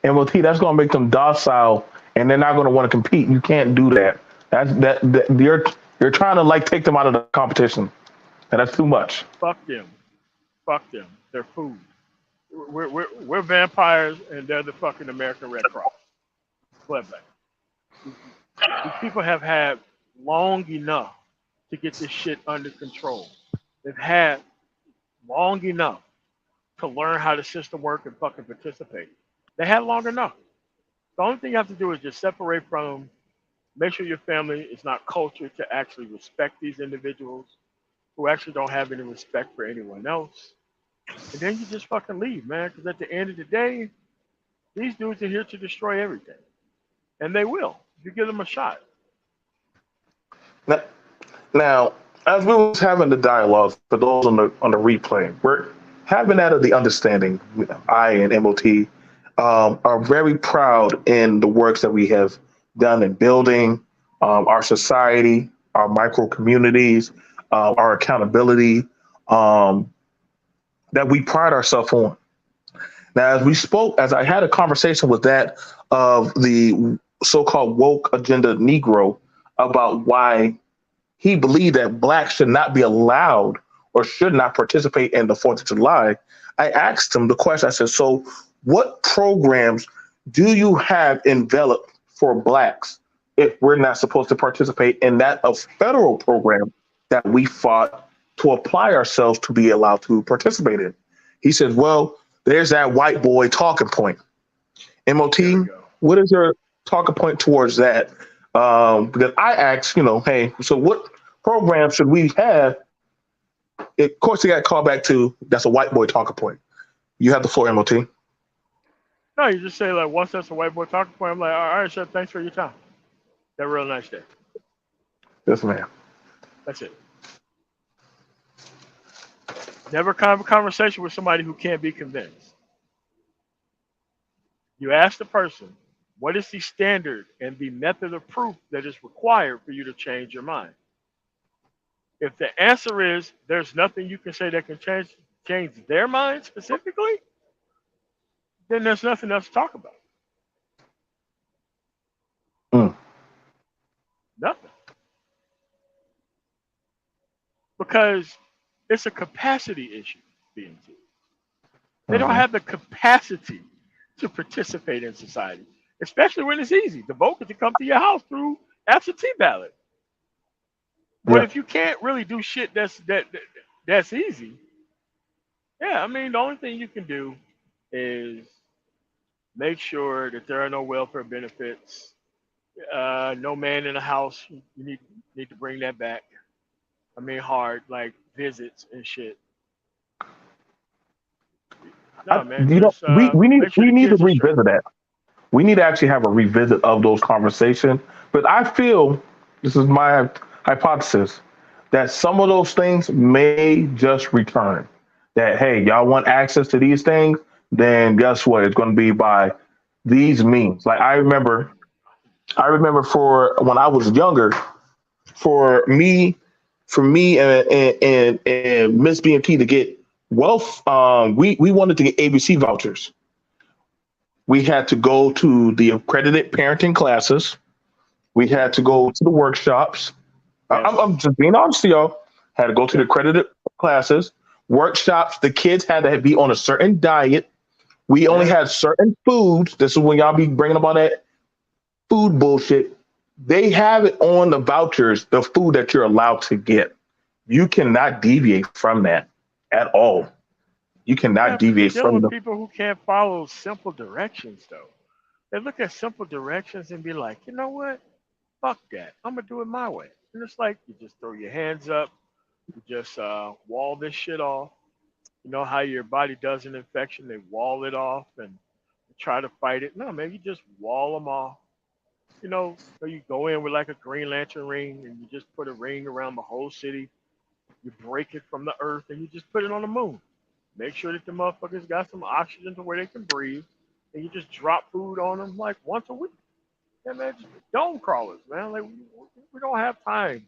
And with T, that's going to make them docile, and they're not going to want to compete. You can't do that. You're trying to like take them out of the competition, and that's too much. Fuck them. Fuck them. They're food. We're vampires and they're the fucking American Red Cross. Blood bank. These people have had long enough to get this shit under control. They've had long enough to learn how the system works and fucking participate. They had long enough. The only thing you have to do is just separate from them, make sure your family is not cultured to actually respect these individuals who actually don't have any respect for anyone else. And then you just fucking leave, man. Because at the end of the day, these dudes are here to destroy everything. And they will, if you give them a shot. Now, now, as we was having the dialogue for those on the replay, we're having that of the understanding. I and MOT are very proud in the works that we have done in building our society, our micro communities, our accountability um, that we pride ourselves on. Now, as I had a conversation with that of the so-called woke agenda Negro about why he believed that blacks should not be allowed or should not participate in the 4th of July, I asked him the question. I said, so what programs do you have enveloped for blacks if we're not supposed to participate in that a federal program that we fought to apply ourselves to be allowed to participate in? He said, well, there's that white boy talking point. There MOT, we go. what is your talking point towards that? Because I asked, hey, so what program should we have? Of course, you got called back to that's a white boy talking point. You have the floor, MOT. No, you just say, like, once that's a white boy talking point, I'm like, all right, sir, thanks for your time. Have a real nice day. Yes, ma'am. That's it. Never have a conversation with somebody who can't be convinced. You ask the person, what is the standard and the method of proof that is required for you to change your mind? If the answer is there's nothing you can say that can change their mind specifically, then there's nothing else to talk about. Mm. Nothing. because it's a capacity issue. BNT. They don't Hmm. have the capacity to participate in society, especially when it's easy. The vote can come to your house through absentee ballot. But Yeah. if you can't really do shit that's easy, yeah, I mean the only thing you can do is make sure that there are no welfare benefits, no man in the house. You need to bring that back. I mean hard like visits and shit. No man, just We need make sure the to kids are straight. revisit that. We need to actually have a revisit of those conversations. But I feel, this is my hypothesis, that some of those things may just return. That, hey, y'all want access to these things, then guess what? It's going to be by these means. Like I remember for when I was younger, for me, and Miss BMT to get wealth, we wanted to get ABC vouchers. We had to go to the accredited parenting classes. We had to go to the workshops. Yes. I'm just being honest to y'all. Had to go to the Yep. accredited classes, workshops. The kids had to be on a certain diet. We only Yeah. had certain foods. This is when y'all be bringing up all that food bullshit. They have it on the vouchers, the food that you're allowed to get. You cannot deviate from that at all. You Yeah, cannot but you're deviate dealing from with the. people who can't follow simple directions though. They look at simple directions and be like, you know what? Fuck that. I'm gonna do it my way. And it's like you just throw your hands up, you just wall this shit off. You know how your body does an infection, they wall it off and try to fight it. No, man, you just wall them off. You know, so you go in with like a Green Lantern ring and you just put a ring around the whole city. You break it from the earth and you just put it on the moon. Make sure that the motherfuckers got some oxygen to where they can breathe. And you just drop food on them like once a week. Yeah, man, just dome crawlers, man. Like we don't have time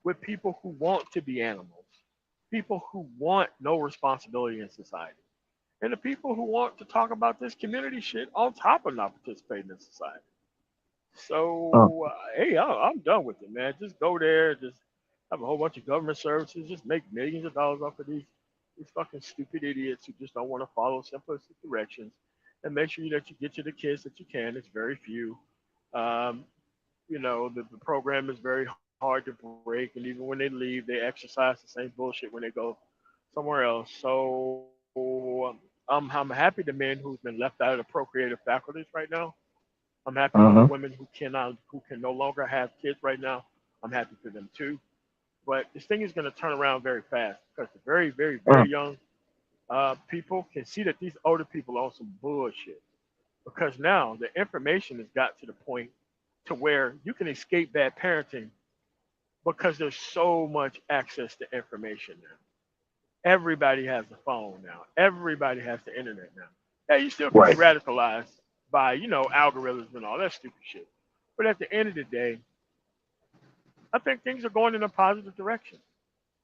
with people who want to be animals, people who want no responsibility in society, and the people who want to talk about this community shit on top of not participating in society. Uh, So, hey, I'm done with it, man. Just go there, just have a whole bunch of government services, just make millions of dollars off of these fucking stupid idiots who just don't want to follow simplistic directions, and make sure that you get to the kids that you can. It's very few. Um, you know, the program is very hard to break, and even when they leave, they exercise the same bullshit when they go somewhere else. So I'm happy the men who's been left out of the procreative faculties right now. I'm happy for the uh-huh. women who can no longer have kids right now. I'm happy for them too. But this thing is going to turn around very fast because the very, very, Uh, very young people can see that these older people are on some bullshit. Because now the information has got to the point to where you can escape bad parenting because there's so much access to information now. Everybody has a phone now. Everybody has the internet now. Yeah, you still can be right. radicalized by, algorithms and all that stupid shit. But at the end of the day, I think things are going in a positive direction.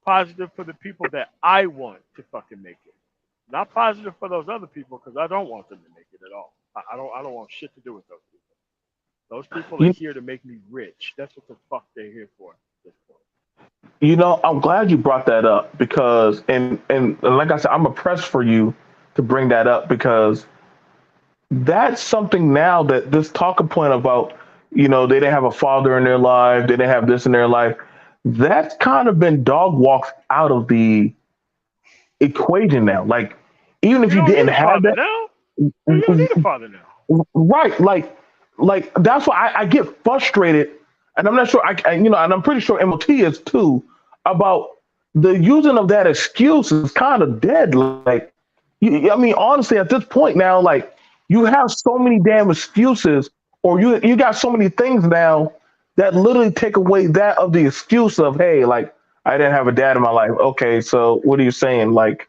Positive for the people that I want to fucking make it. Not positive for those other people because I don't want them to make it at all. I don't want shit to do with those people. Those people are You, here to make me rich. That's what the fuck they're here for at this point. I'm glad you brought that up because, and like I said, I'm impressed for you to bring that up because that's something now that this talking point about, they didn't have a father in their life, they didn't have this in their life. That's kind of been dog walked out of the equation now. Like, even if You you don't need didn't a have father that, now. You don't need a father now. right? Like that's why I get frustrated, and I'm not sure and I'm pretty sure MOT is too about the using of that excuse is kind of dead. Like, I mean, honestly, at this point now, like you have so many damn excuses, or you got so many things now that literally take away that of the excuse of, hey, like I didn't have a dad in my life. Okay, so what are you saying? Like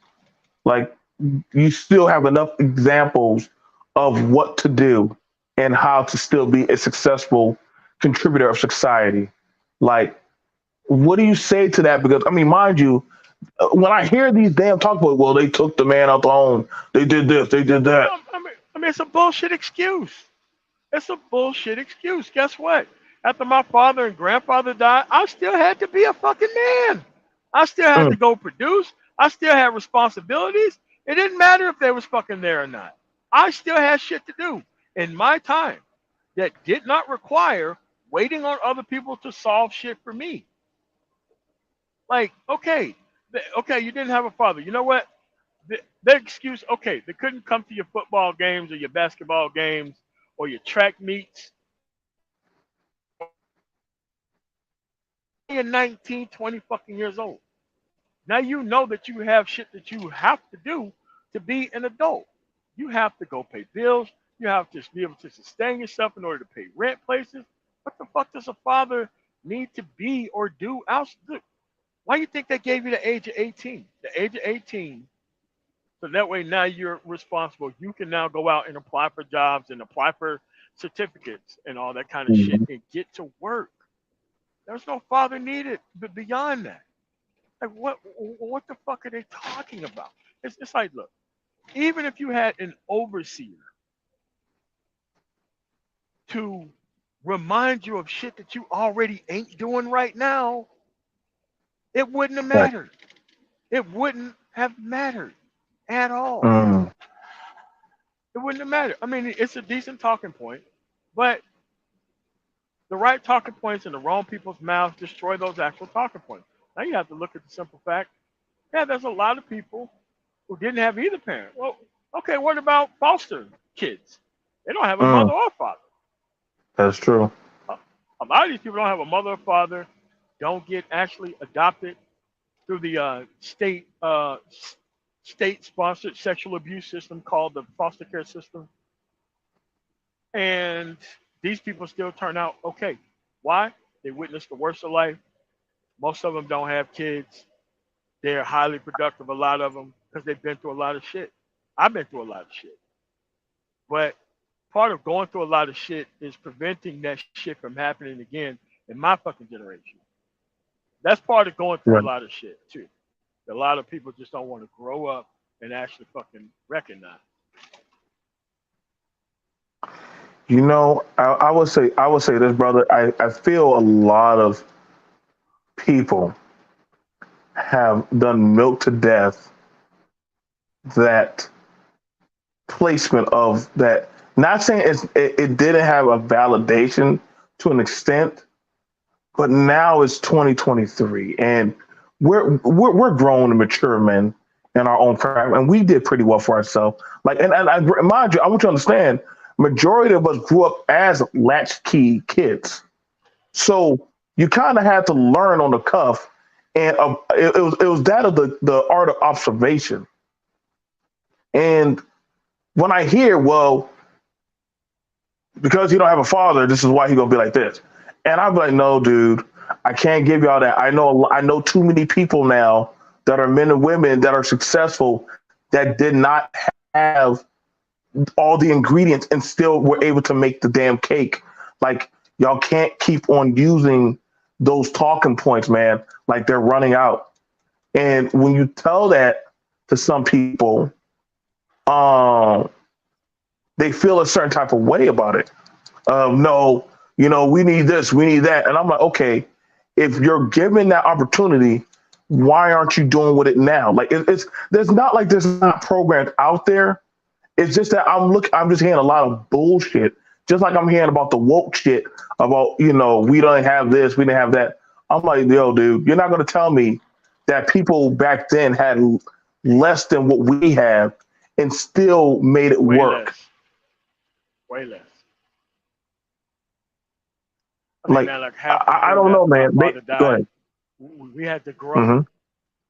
you still have enough examples of what to do and how to still be a successful contributor of society. Like, what do you say to that? Because I mean, mind you, when I hear these damn talk about, well, they took the man out the home, they did this, they did that. I mean, it's a bullshit excuse. It's a bullshit excuse. Guess what? After my father and grandfather died, I still had to be a fucking man. I still had to Mm. go produce. I still had responsibilities. It didn't matter if they was fucking there or not. I still had shit to do in my time that did not require waiting on other people to solve shit for me. Like, okay, okay, you didn't have a father. You know what? The excuse, okay, they couldn't come to your football games or your basketball games or your track meets. Now you're 19, 20 fucking years old. Now you know that you have shit that you have to do to be an adult. You have to go pay bills. You have to be able to sustain yourself in order to pay rent places. What the fuck does a father need to be or do else? Why do you think they gave you the age of 18? The age of 18, so that way now you're responsible. You can now go out and apply for jobs and apply for certificates and all that kind of shit Mhm. and get to work. There's no father needed but beyond that. Like what the fuck are they talking about? It's like, look, even if you had an overseer to remind you of shit that you already ain't doing right now, it wouldn't have Right. mattered. It wouldn't have mattered at all. Mm. It wouldn't have mattered. I mean, it's a decent talking point, but the right talking points in the wrong people's mouths destroy those actual talking points. Now you have to look at the simple fact. Yeah, there's a lot of people who didn't have either parent. Well, okay, what about foster kids? They don't have a Mm. mother or father. That's true. A a lot of these people don't have a mother or father, don't get actually adopted through the state sponsored sexual abuse system called the foster care system. And these people still turn out okay. Why? They witnessed the worst of life. Most of them don't have kids. They're highly productive, a lot of them, because they've been through a lot of shit. I've been through a lot of shit. But part of going through a lot of shit is preventing that shit from happening again in my fucking generation. That's part of going through a Right. lot of shit too. A lot of people just don't want to grow up and actually fucking recognize. I would say this, brother. I feel a lot of people have done milk to death that placement of that. Not saying it didn't have a validation to an extent, but now it's 2023, and we're grown and mature men in our own craft, and we did pretty well for ourselves. Like, and I mind you, I want you to understand, majority of us grew up as latchkey kids, so you kind of had to learn on the cuff, and it was that of the art of observation. And when I hear, well, because you don't have a father, this is why he gonna be like this. And I'm like, no, dude, I can't give y'all that. I know too many people now that are men and women that are successful that did not have all the ingredients and still were able to make the damn cake. Like, y'all can't keep on using those talking points, man. Like, they're running out. And when you tell that to some people, um, they feel a certain type of way about it. No, we need this, we need that. And I'm like, okay, if you're given that opportunity, why aren't you doing with it now? Like, it's there's not like there's not programs out there. It's just that I'm just hearing a lot of bullshit. Just like I'm hearing about the woke shit about, we don't have this, we didn't have that. I'm like, yo, dude, you're not gonna tell me that people back then had less than what we have and still made it Way work. less. Way less. I mean, Like, man, like half the I food don't know, after my man. father Go died, ahead. we had to grow. Hmm.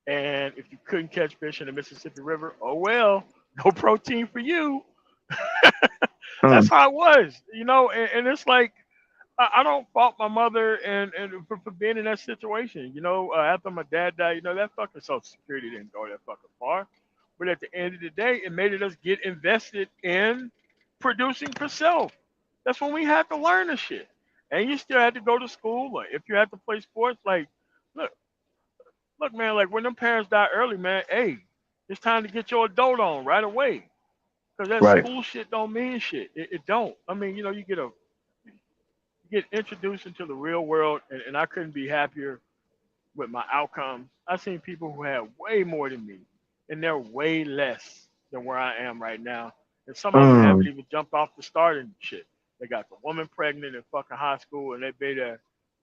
And if you couldn't catch fish in the Mississippi River, oh well, no protein for you. That's Mm. how it was, and it's like I don't fault my mother and for being in that situation. After my dad died, that fucking Social Security didn't go that fucking far. But at the end of the day, it made us get invested in producing for self. That's when we had to learn the shit. And you still had to go to school. Like if you had to play sports, like look, look, man, like when them parents die early, man, hey, it's time to get your adult on right away. Cause that Right. school shit don't mean shit. It don't. I mean, you get introduced into the real world, and I couldn't be happier with my outcomes. I've seen people who had way more than me, and they're way less than where I am right now. And some of them haven't Mm, even jumped off the starting shit. They got the woman pregnant in fucking high school, and they be there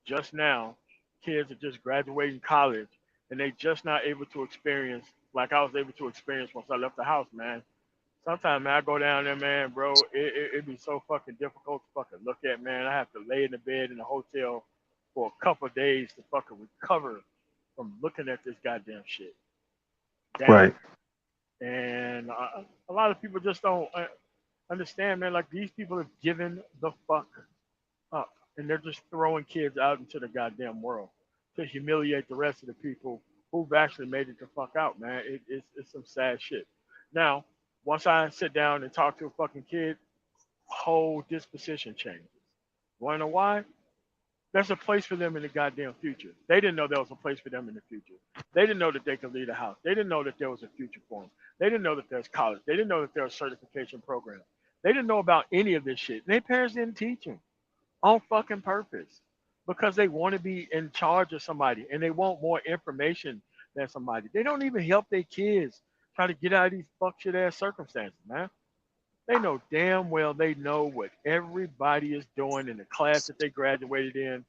just now. Kids are just graduating college, and they just not able to experience like I was able to experience once I left the house, man. Sometimes, man, I go down there, man, bro. It be so fucking difficult to fucking look at, man. I have to lay in the bed in the hotel for a couple of days to fucking recover from looking at this goddamn shit right. daily. And a lot of people just don't understand, man. Like these people have given the fuck up, and they're just throwing kids out into the goddamn world to humiliate the rest of the people who've actually made it the fuck out, man. It's some sad shit. Now, once I sit down and talk to a fucking kid, whole disposition changes. Wanna know why? There's a place for them in the goddamn future. They didn't know there was a place for them in the future. They didn't know that they could leave the house. They didn't know that there was a future for them. They didn't know that there's college. They didn't know that there was certification programs. They didn't know about any of this shit. Their parents didn't teach them on fucking purpose because they want to be in charge of somebody and they want more information than somebody. They don't even help their kids try to get out of these fuck shit ass circumstances, man. They know damn well they know what everybody is doing in the class that they graduated in.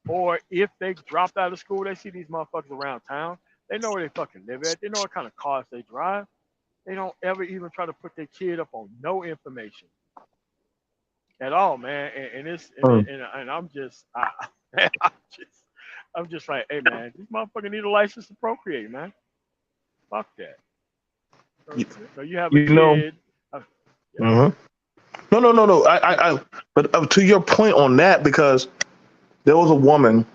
Or if they dropped out of school, they see these motherfuckers around town. They know where they fucking live at. They know what kind of cars they drive. They don't ever even try to put their kid up on no information at all, man. And it's Mm. and I'm just I'm just I'm just like, hey man, these motherfuckers need a license to procreate, man. Fuck that. So, You, so you have a you know, kid. Yeah, mhm. No, no, no, no. But to your point on that, because there was a woman,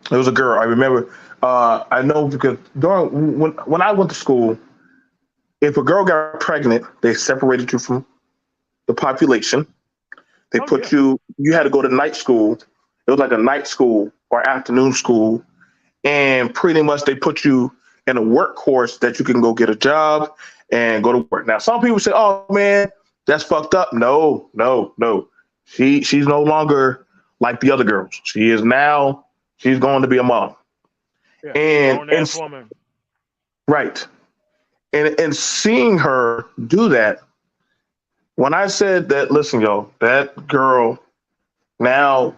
there was a girl. I remember. I know because during when I went to school, if a girl got pregnant, they separated you from the population. They oh put yeah, you. You had to go to night school. It was like a night school or afternoon school, and pretty much they put you in a work course that you can go get a job and go to work. Now, some people say, "Oh man, that's fucked up." No, no, no. She's no longer like the other girls. She is now. She's going to be a mom, yeah, and grown ass woman. right, and seeing her do that. When I said that, listen, yo, that girl now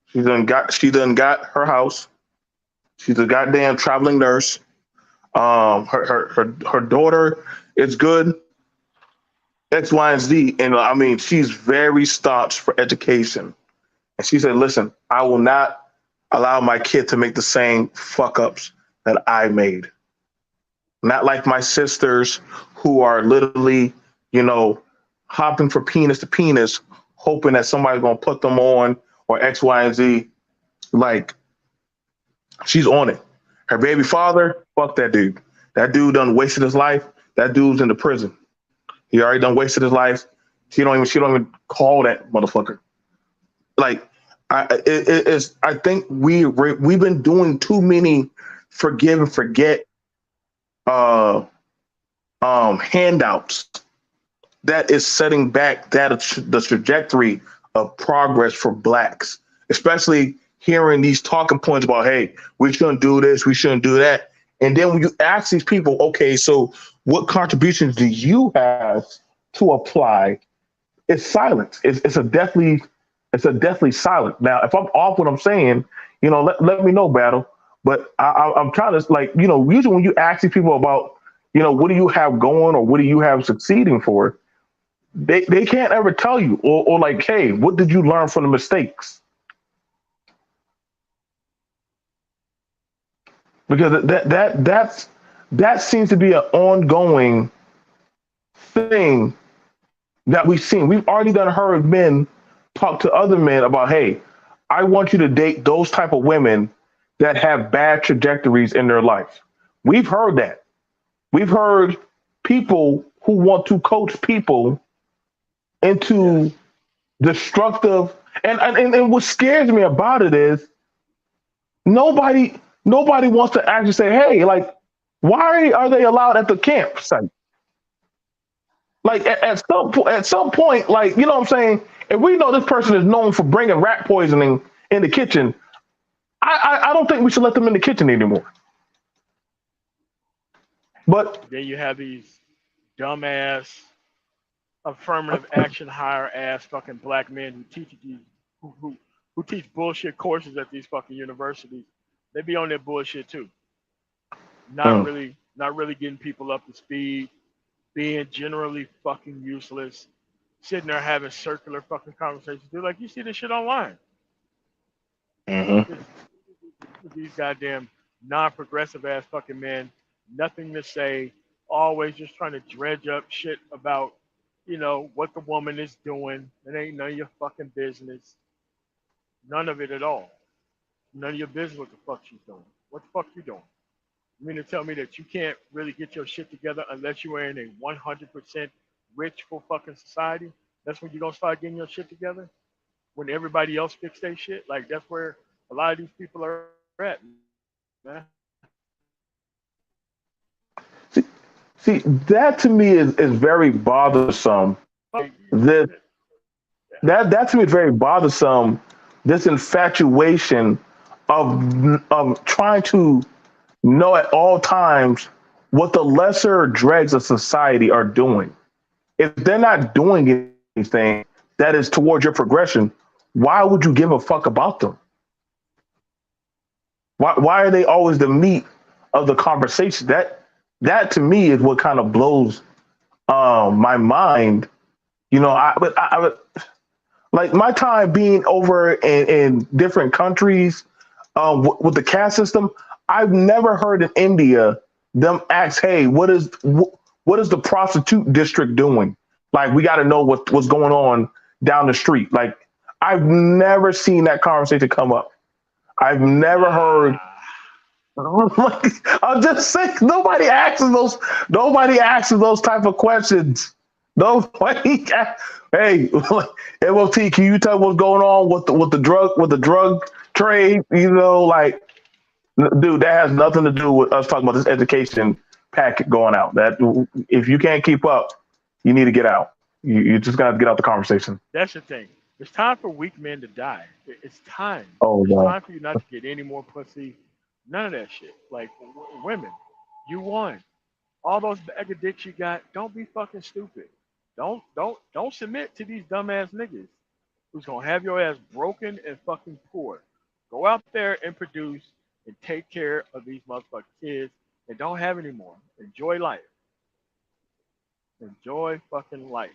she done got her house. She's a goddamn traveling nurse. Her daughter is good. X, Y, and Z. And I mean, she's very staunch for education. And she said, listen, I will not allow my kid to make the same fuck ups that I made. Not like my sisters who are literally, you know, hopping from penis to penis, hoping that somebody's gonna put them on or X, Y, and Z. Like, she's on it. Her baby father, fuck that dude. That dude done wasted his life. That dude's in the prison. He already done wasted his life. She don't even call that motherfucker. Like it's I think we've been doing too many forgive and forget uh handouts that is setting back the trajectory of progress for blacks, especially hearing these talking points about, hey, we shouldn't do this, we shouldn't do that. And then when you ask these people, okay, so what contributions do you have to apply? It's silence. It's a deathly silent. Now, if I'm off what I'm saying, let me know, battle. But I'm trying to, like, usually when you ask these people about, what do you have going or what do you have succeeding for, they can't ever tell you, or like, hey, what did you learn from the mistakes? Because that seems to be an ongoing thing that we've seen. We've already done heard men talk to other men about, hey, I want you to date those type of women that have bad trajectories in their life. We've heard that. We've heard people who want to coach people into Yes. destructive, and what scares me about it is nobody nobody wants to actually say, hey, like, why are they allowed at the campsite? Like at some point, like, you know what I'm saying? If we know this person is known for bringing rat poisoning in the kitchen, I don't think we should let them in the kitchen anymore. But Then you have these dumbass affirmative action hire ass fucking black men who teach these who, who who teach bullshit courses at these fucking universities. They be on their bullshit too. mm, Not really getting people up to speed, being generally fucking useless, sitting there having circular fucking conversations. Dude, like you see this shit online. hmm This, these goddamn non-progressive ass fucking men, nothing to say, always just trying to dredge up shit about, what the woman is doing. It ain't none of your fucking business. None of it at all. None of your business what the fuck she's doing. What the fuck you doing? You mean to tell me that you can't really get your shit together unless you are in a 100% rich for fucking society? That's when you're gonna start getting your shit together? When everybody else fix their shit? Like that's where a lot of these people are at, man. see, see, that to me is very bothersome. Like, This that to me is very bothersome. This infatuation of trying to know at all times what the lesser dregs of society are doing. If they're not doing anything that is towards your progression, why would you give a fuck about them? Why are they always the meat of the conversation? That to me is what kind of blows my mind. I would like my time being over in different countries with the caste system. I've never heard in India them ask, "Hey, what is the prostitute district doing?" Like, we got to know what's going on down the street. Like, I've never seen that conversation come up. I've never heard. nah. I'm just saying, nobody asks those. Nobody asks those type of questions. Nobody. Hey, MOT, can you tell what's going on with the drug trade? Like, dude, that has nothing to do with us talking about this education packet going out. That if you can't keep up, you need to get out. You just gotta get out the conversation. That's the thing. It's time for weak men to die. It's time. Oh It's no. time for you not to get any more pussy. None of that shit. Like women, you won. All those bag of dicks you got. Don't be fucking stupid. Don't submit to these dumbass niggas who's gonna have your ass broken and fucking poor. Go out there and produce and take care of these motherfucking kids and don't have any more. Enjoy life. Enjoy fucking life.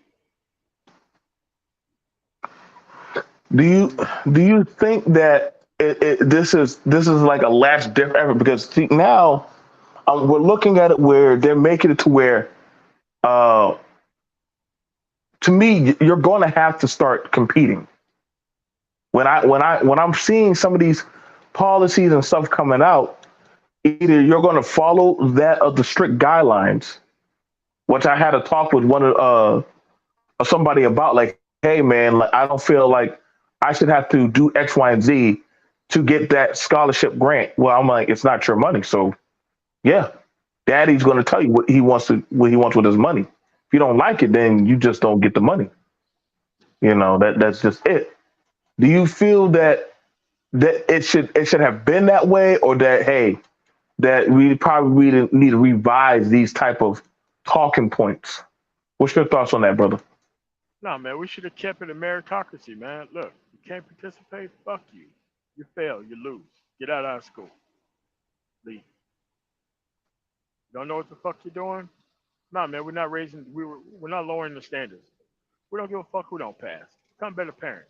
Do you do you think that this is like a last ditch effort? Because see, now we're looking at it where they're making it to where, uh, to me, you're going to have to start competing. When I'm seeing some of these policies and stuff coming out, either you're going to follow that of the strict guidelines, which I had a talk with one of somebody about, like, hey man, like, I don't feel like I should have to do X, Y, and Z to get that scholarship grant. Well, I'm like, it's not your money, so yeah, daddy's going to tell you what he wants with his money. If you don't like it, then you just don't get the money. That's just it. Do you feel that it should have been that way, or that, hey, that we probably need to revise these type of talking points? What's your thoughts on that, brother? No, man, we should have kept it a meritocracy, man. Look, you can't participate, fuck you. You fail, you lose. Get out of our school. Leave. Don't know what the fuck you're doing? Nah, man, we're not lowering the standards. We don't give a fuck who don't pass. Become better parents.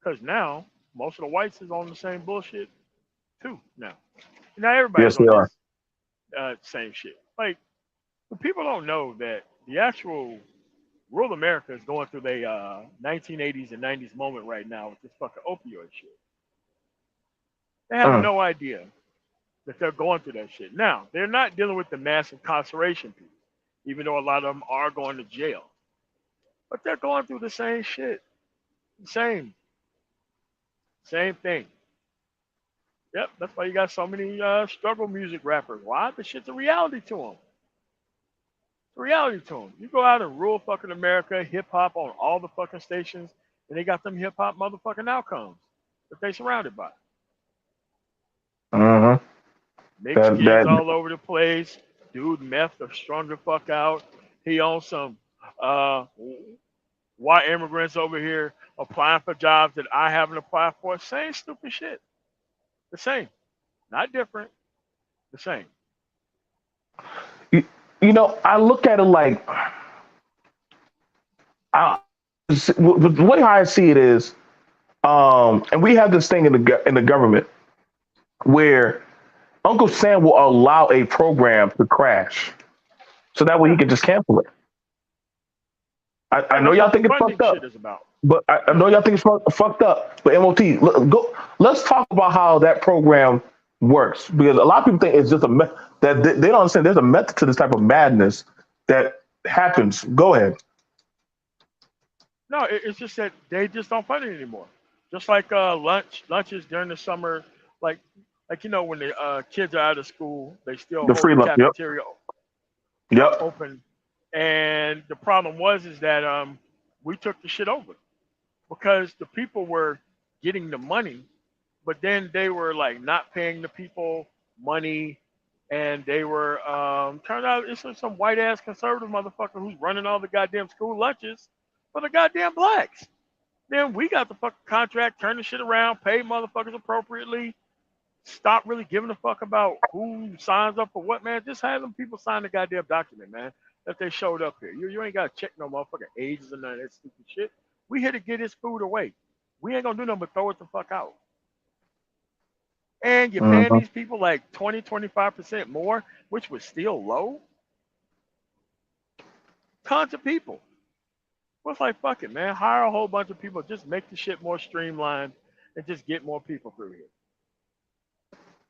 Cause now most of the whites is on the same bullshit too. Now everybody's Yes, they on are. this same shit. Like, but people don't know that the actual rural America is going through the 1980s and 90s moment right now with this fucking opioid shit. They have Mm. no idea that they're going through that shit. Now, they're not dealing with the mass incarceration piece, even though a lot of them are going to jail. But they're going through the same shit. Same. Same thing. Yep, that's why you got so many struggle music rappers. Why? The shit's a reality to them. It's a reality to them. You go out in rural fucking America, hip hop on all the fucking stations, and they got them hip hop motherfucking outcomes. that they surrounded by. Uh-huh. Mixed That kids that all over the place. Dude, meth or strung the fuck out. He on some uh, white immigrants over here applying for jobs that I haven't applied for. Same stupid shit. The same. Not different. The same. you, you know, I look at it like I, the way I see it is, and we have this thing in the government where Uncle Sam will allow a program to crash, so that way he Yeah. can just cancel it. I Yeah, know that's y'all what the think it's funding fucked shit up, is about. but I Yeah. know y'all think it's fucked up. But MOT, go. Let's talk about how that program works because a lot of people think it's just that they don't understand. There's a method to this type of madness that happens. Go ahead. No, it's just that they just don't fund it anymore. Just like lunches during the summer, like when the kids are out of school, they still The hold free the lunch. Yep. cafeteria Yep. open. And the problem was is that we took the shit over because the people were getting the money, but then they were like not paying the people money, and they were turned out it's some white ass conservative motherfucker who's running all the goddamn school lunches for the goddamn blacks. Then we got the fucking contract, turn the shit around, pay motherfuckers appropriately, stop really giving a fuck about who signs up for what, man. Just have them people sign the goddamn document, man, that they showed up here. You ain't got to check no motherfucking ages and none of that stupid shit. We here to get his food away. We ain't gonna do nothing but throw it the fuck out. And you're paying Mhm. these people like 20, 25% more, which was still low. Tons of people. Well, it's like, fuck it, man. Hire a whole bunch of people. Just make the shit more streamlined and just get more people through here.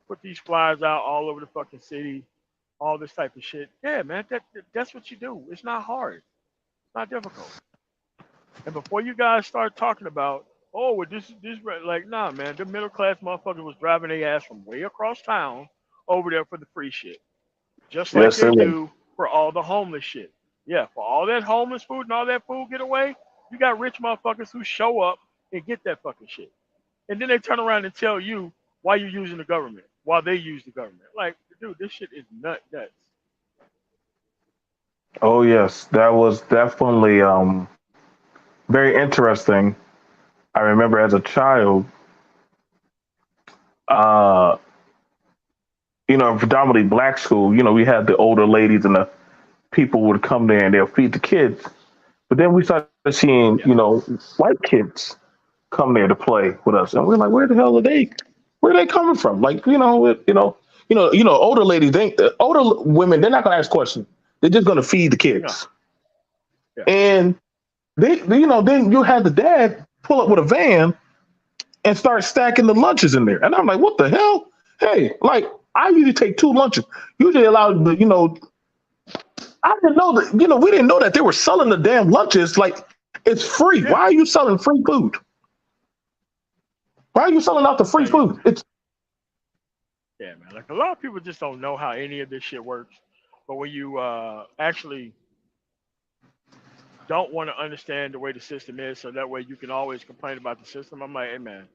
Put these flyers out all over the fucking city, all this type of shit. Yeah, man, that's what you do. It's not hard. It's not difficult. And before you guys start talking about, oh, well, this like, nah, man, the middle class motherfucker was driving their ass from way across town over there for the free shit, just like Yes, they sir. do for all the homeless shit. Yeah, for all that homeless food and all that food get away, you got rich motherfuckers who show up and get that fucking shit. And then they turn around and tell you why you're using the government, while they use the government. Like, dude, this shit is nuts. Oh yes, that was definitely very interesting. I remember as a child, uh, predominantly black school. We had the older ladies and the people would come there and they'll feed the kids. But then we started seeing, Yeah, white kids come there to play with us, and we're like, where the hell are they? Where are they coming from? Like, older ladies, older women, they're not gonna ask questions. They're just gonna feed the no, kids, yeah, and then you had the dad pull up with a van and start stacking the lunches in there, and I'm like, what the hell? Hey, like I usually take two lunches. Usually allowed I didn't know that, we didn't know that they were selling the damn lunches. Like, it's free. Why yeah, are you selling free food? Why are you selling out the free yeah, yeah, food? It's yeah, man. Like a lot of people just don't know how any of this shit works. But when you actually don't want to understand the way the system is, so that way you can always complain about the system. I'm like, hey man,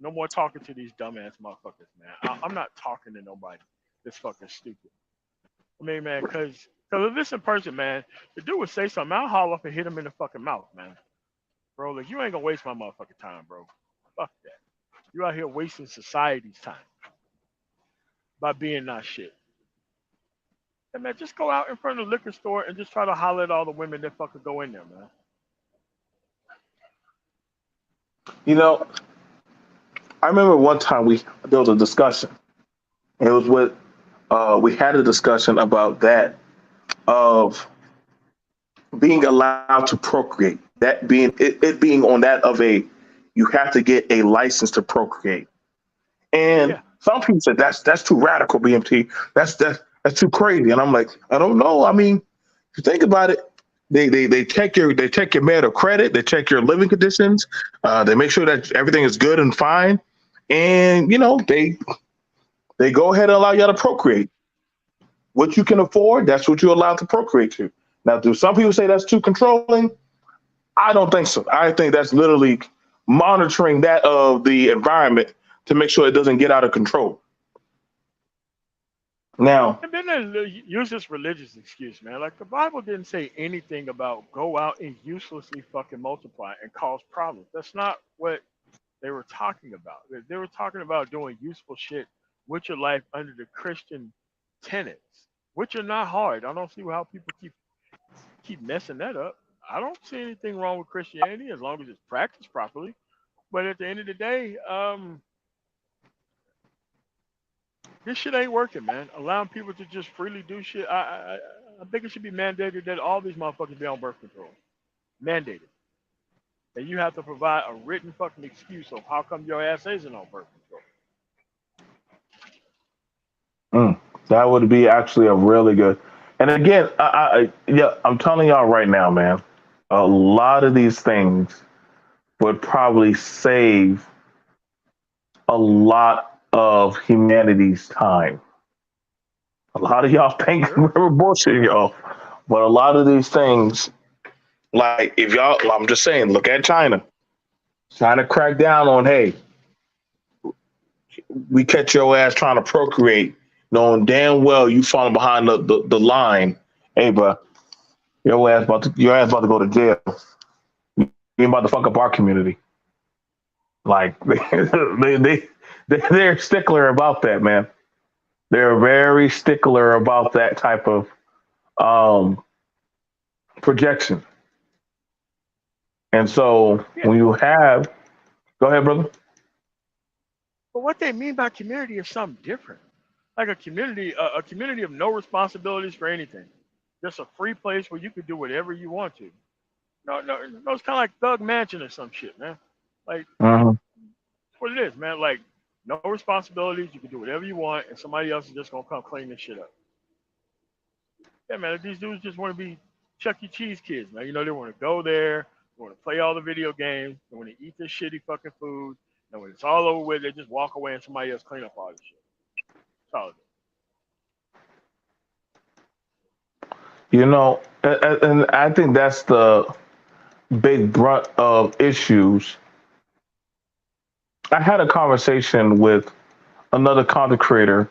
no more talking to these dumbass motherfuckers, man. I'm not talking to nobody that's fucking stupid. I mean, man, cause if this in person, man, the dude would say something, I'll haul up and hit him in the fucking mouth, man. Bro, like you ain't gonna waste my motherfucking time, bro. Fuck that. You out here wasting society's time by being not shit. Hey man, just go out in front of the liquor store and just try to holler at all the women that fucking go in there, man. you know, I remember one time there was a discussion. It was with we had a discussion about that of being allowed to procreate. That being it being on that of a you have to get a license to procreate. And Yeah, some people said that's too radical, BMT. That's too crazy. And I'm like, I don't know. I mean, if you think about it, they check your marital credit, they check your living conditions, they make sure that everything is good and fine, and they go ahead and allow you to procreate. What you can afford, that's what you're allowed to procreate to. Now, do some people say that's too controlling? I don't think so. I think that's literally monitoring that of the environment to make sure it doesn't get out of control. Now, And then they use this religious excuse, man. Like the Bible didn't say anything about go out and uselessly fucking multiply and cause problems. That's not what they were talking about. They were talking about doing useful shit with your life under the Christian tenets, which are not hard. I don't see how people keep messing that up. I don't see anything wrong with Christianity as long as it's practiced properly. But at the end of the day, this shit ain't working, man. Allowing people to just freely do shit. I think it should be mandated that all these motherfuckers be on birth control. Mandated. And you have to provide a written fucking excuse of how come your ass isn't on birth control. that would be actually a really good. And again, yeah, I'm telling y'all right now, man. A lot of these things would probably save a lot of humanity's time. A lot of y'all think Sure. we're bullshitting y'all, but a lot of these things, like if y'all, I'm just saying, look at China. China cracked down on, hey, we catch your ass trying to procreate, knowing damn well you falling behind the line. Hey, bro, your ass about to go to jail. You ain't about to fuck up our community. Like they're stickler about that, man. They're very stickler about that type of um, projection. And so Yeah. when you have, go ahead, brother. But what they mean by community is something different. Like a community of no responsibilities for anything. Just a free place where you can do whatever you want to. No, it's kind of like Thug Mansion or some shit, man. Like, Mhm. that's what it is, man. Like, no responsibilities. You can do whatever you want, and somebody else is just gonna come clean this shit up. Yeah, man. If these dudes just want to be Chuck E. Cheese kids, man. They want to go there, they want to play all the video games, they want to eat this shitty fucking food, and when it's all over with, they just walk away and somebody else clean up all this shit. That's all it And I think that's the big brunt of issues. I had a conversation with another content creator,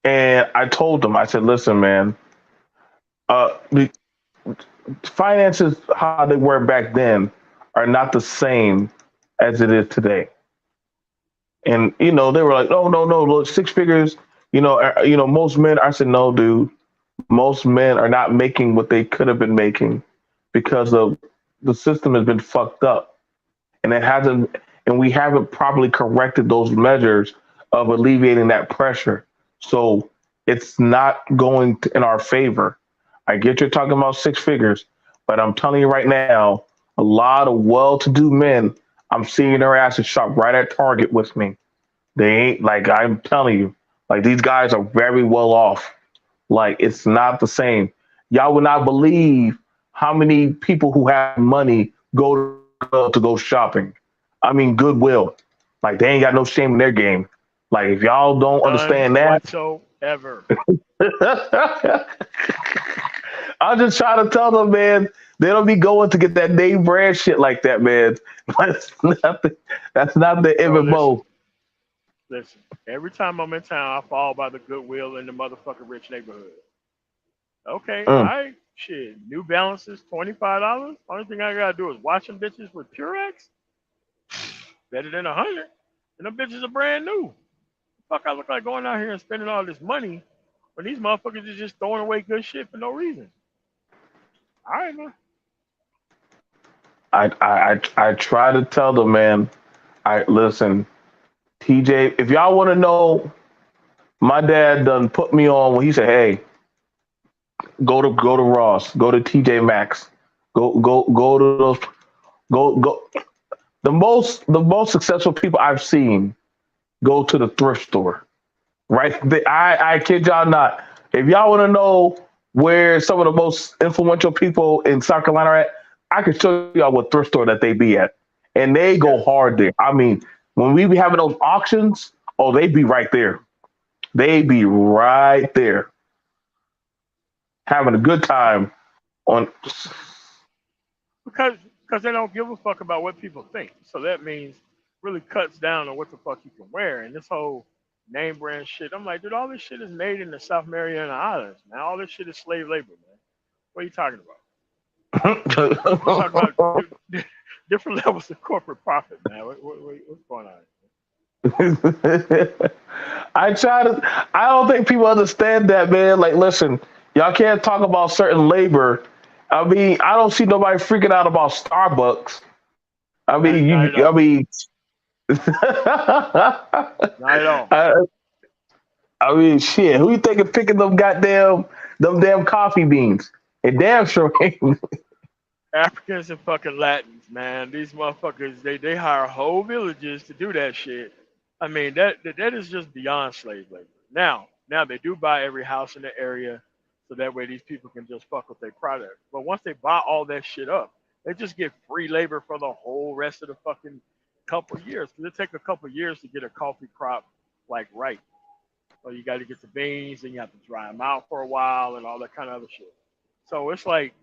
and I told them, I said, listen, man, the finances, how they were back then, are not the same as it is today. And they were like, "Oh no, no, look, six figures." Most men. I said, "No, dude. Most men are not making what they could have been making because of the system has been fucked up, and it hasn't, and we haven't properly corrected those measures of alleviating that pressure. So it's not going in our favor. I get you're talking about six figures, but I'm telling you right now, a lot of well-to-do men, I'm seeing their asses shop right at Target with me. They ain't like I'm telling you, like these guys are very well off. Like it's not the same. Y'all would not believe how many people who have money go to go shopping. I mean Goodwill. Like they ain't got no shame in their game. Like if y'all don't is. None understand that, whatsoever. I'm just trying to tell them, man, they don't be going to get that name brand shit like that, man. That's not the Bro, listen, MMO. listen. Every time I'm in town, I fall by the Goodwill in the motherfucking rich neighborhood. Okay, all Mm. right, shit. New Balances, $25. Only thing I gotta do is wash them bitches with Purex. Better than 100. And them bitches are brand new. Fuck, I look like going out here and spending all this money when these motherfuckers are just throwing away good shit for no reason. All right, man. I try to tell them, man. I listen, TJ. If y'all want to know, my dad done put me on when he said, "Hey, go to Ross, go to TJ Maxx, go to those, go." The most successful people I've seen go to the thrift store. Right? I kid y'all not. If y'all want to know where some of the most influential people in South Carolina are at, I can show y'all what thrift store that they be at, and they Yeah. go hard there. I mean, when we be having those auctions, oh, they be right there. They be right there having a good time on. Because because they don't give a fuck about what people think. So that means really cuts down on what the fuck you can wear. And this whole name brand shit, I'm like, dude, all this shit is made in the South Mariana Islands, man. All this shit is slave labor, man. What are you talking about? You talk about different levels of corporate profit, man. What's going on? I try to. I don't think people understand that, man. Like, listen, y'all can't talk about certain labor. I mean, I don't see nobody freaking out about Starbucks. I mean, Not at you. I all. mean, Not at all. I, I mean, shit. Who you think is picking them damn coffee beans? It damn sure ain't. Africans and fucking Latins, man. These motherfuckers, they hire whole villages to do that shit. I mean, that is just beyond slave labor. Now they do buy every house in the area, so that way these people can just fuck with their product. But once they buy all that shit up, they just get free labor for the whole rest of the fucking couple of years. Cause it take a couple of years to get a coffee crop like right. So you got to get the beans, and you have to dry them out for a while, and all that kind of other shit. So it's like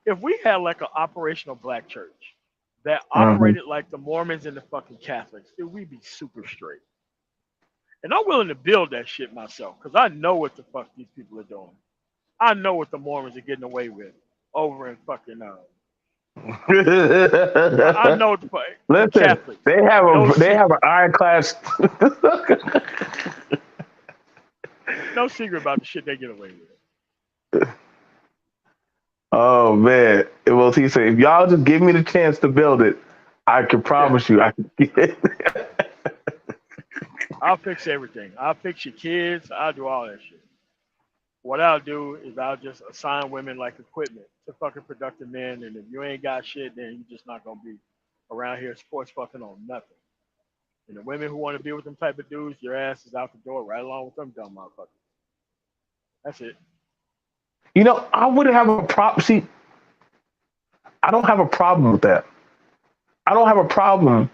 if we had like an operational black church that Mhm. operated like the Mormons and the fucking Catholics, dude, we'd be super straight. And I'm willing to build that shit myself because I know what the fuck these people are doing. I know what the Mormons are getting away with over in fucking. I know what the fuck the Listen, Catholics. No they secret, have an ironclad. no secret about the shit they get away with. Oh man. Well, he said, if y'all just give me the chance to build it, I can Yeah, promise you I can get it. I'll fix everything. I'll fix your kids. I'll do all that shit. What I'll do is I'll just assign women like equipment to fucking productive men, and if you ain't got shit, then you just not gonna be around here sports fucking on nothing. And the women who want to be with them type of dudes, your ass is out the door right along with them dumb motherfuckers. That's it. I wouldn't have a problem. See, I don't have a problem with that. I don't have a problem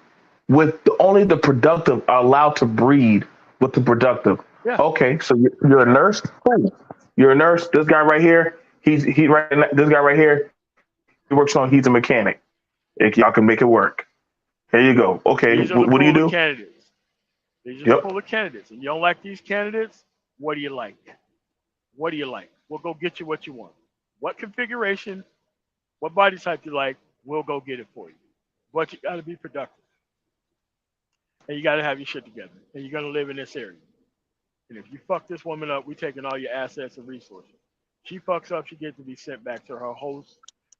with only the productive are allowed to breed with the productive. Yeah, Okay, so you're a nurse. Cool. You're a nurse. This guy right here, he right. This guy right here, he works on. He's a mechanic. Y'all can make it work. Here you go. Okay, these are the what do you pool of do? candidates. These are the Yep. pool of candidates, and you don't like these candidates. What do you like? What do you like? We'll go get you what you want. What configuration? What body type you like? We'll go get it for you. But you got to be productive, and you got to have your shit together, and you're gonna live in this area. And if you fuck this woman up, we taking all your assets and resources. She fucks up, she gets to be sent back to her host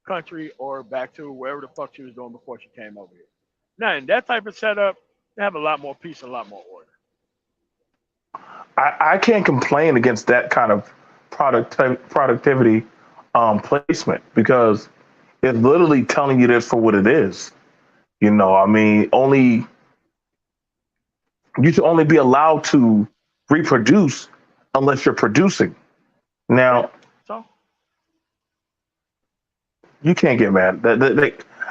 country or back to wherever the fuck she was doing before she came over here. Now, in that type of setup, they have a lot more peace and a lot more order. I can't complain against that kind of productivity placement because it's literally telling you this for what it is. I mean, only you should only be allowed to reproduce unless you're producing. Yeah. Now, So, you can't get mad.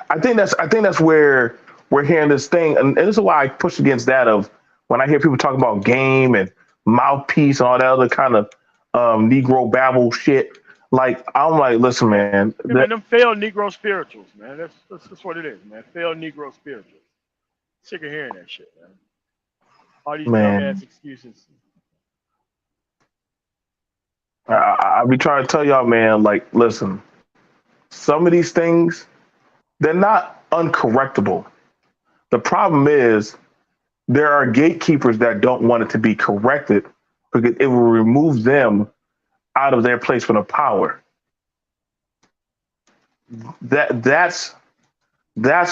I think that's where we're hearing this thing, and this is why I push against that of when I hear people talk about game and mouthpiece and all that other kind of Negro babble shit. Like I'm like, listen, man, yeah, man, them failed Negro spirituals, man. That's what it is, man. Failed Negro spirituals. Sick of hearing that shit, man. All these dumbass man, excuses. I be trying to tell y'all, man, like, listen, some of these things they're not uncorrectable. The problem is there are gatekeepers that don't want it to be corrected because it will remove them out of their placement of power. That's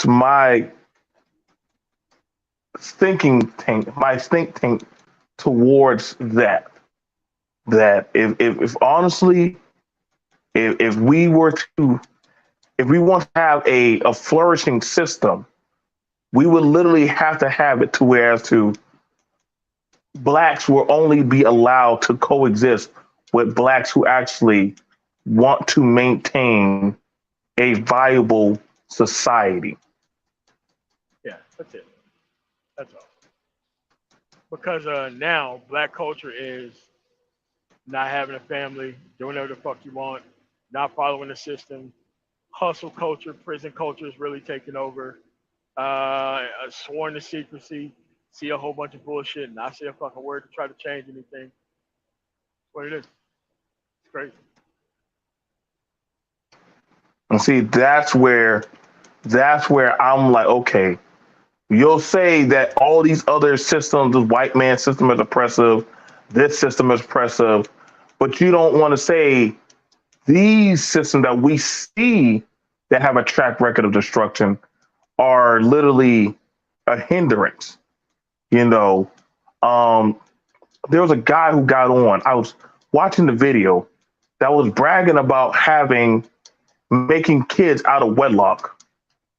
my think tank towards that. That if honestly, if we were to if we want to have a flourishing system, we would literally have to have it to where as to blacks will only be allowed to coexist with blacks who actually want to maintain a viable society. Yeah, that's it. That's all. Because now black culture is not having a family, doing whatever the fuck you want, not following the system. Hustle culture, prison culture is really taking over. Sworn to secrecy, see a whole bunch of bullshit, and not say a fucking word to try to change anything. That's what it is. It's crazy. And see, that's where I'm like, okay, you'll say that all these other systems, the white man system is oppressive, this system is oppressive, but you don't want to say these systems that we see that have a track record of destruction are literally a hindrance. You know, um, there was a guy who got on. I was watching the video that was bragging about having making kids out of wedlock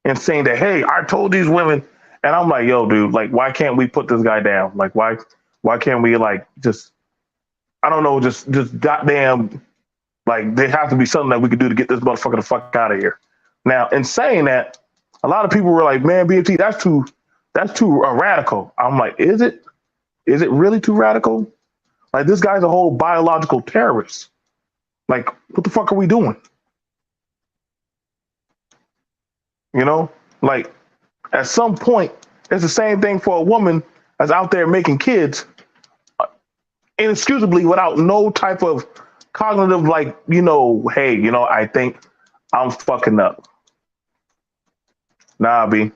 and saying that, hey, I told these women, and I'm like, yo, dude, like, why can't we put this guy down? Like, why can't we like just, I don't know, just goddamn, like, there has to be something that we could do to get this motherfucker the fuck out of here. Now, in saying that, a lot of people were like, man, BFT, that's too radical. I'm like, is it? Is it really too radical? Like, this guy's a whole biological terrorist. Like, what the fuck are we doing? You know, like at some point, it's the same thing for a woman that's out there making kids inexcusably without no type of cognitive, like, hey, I think I'm fucking up. Nah, B,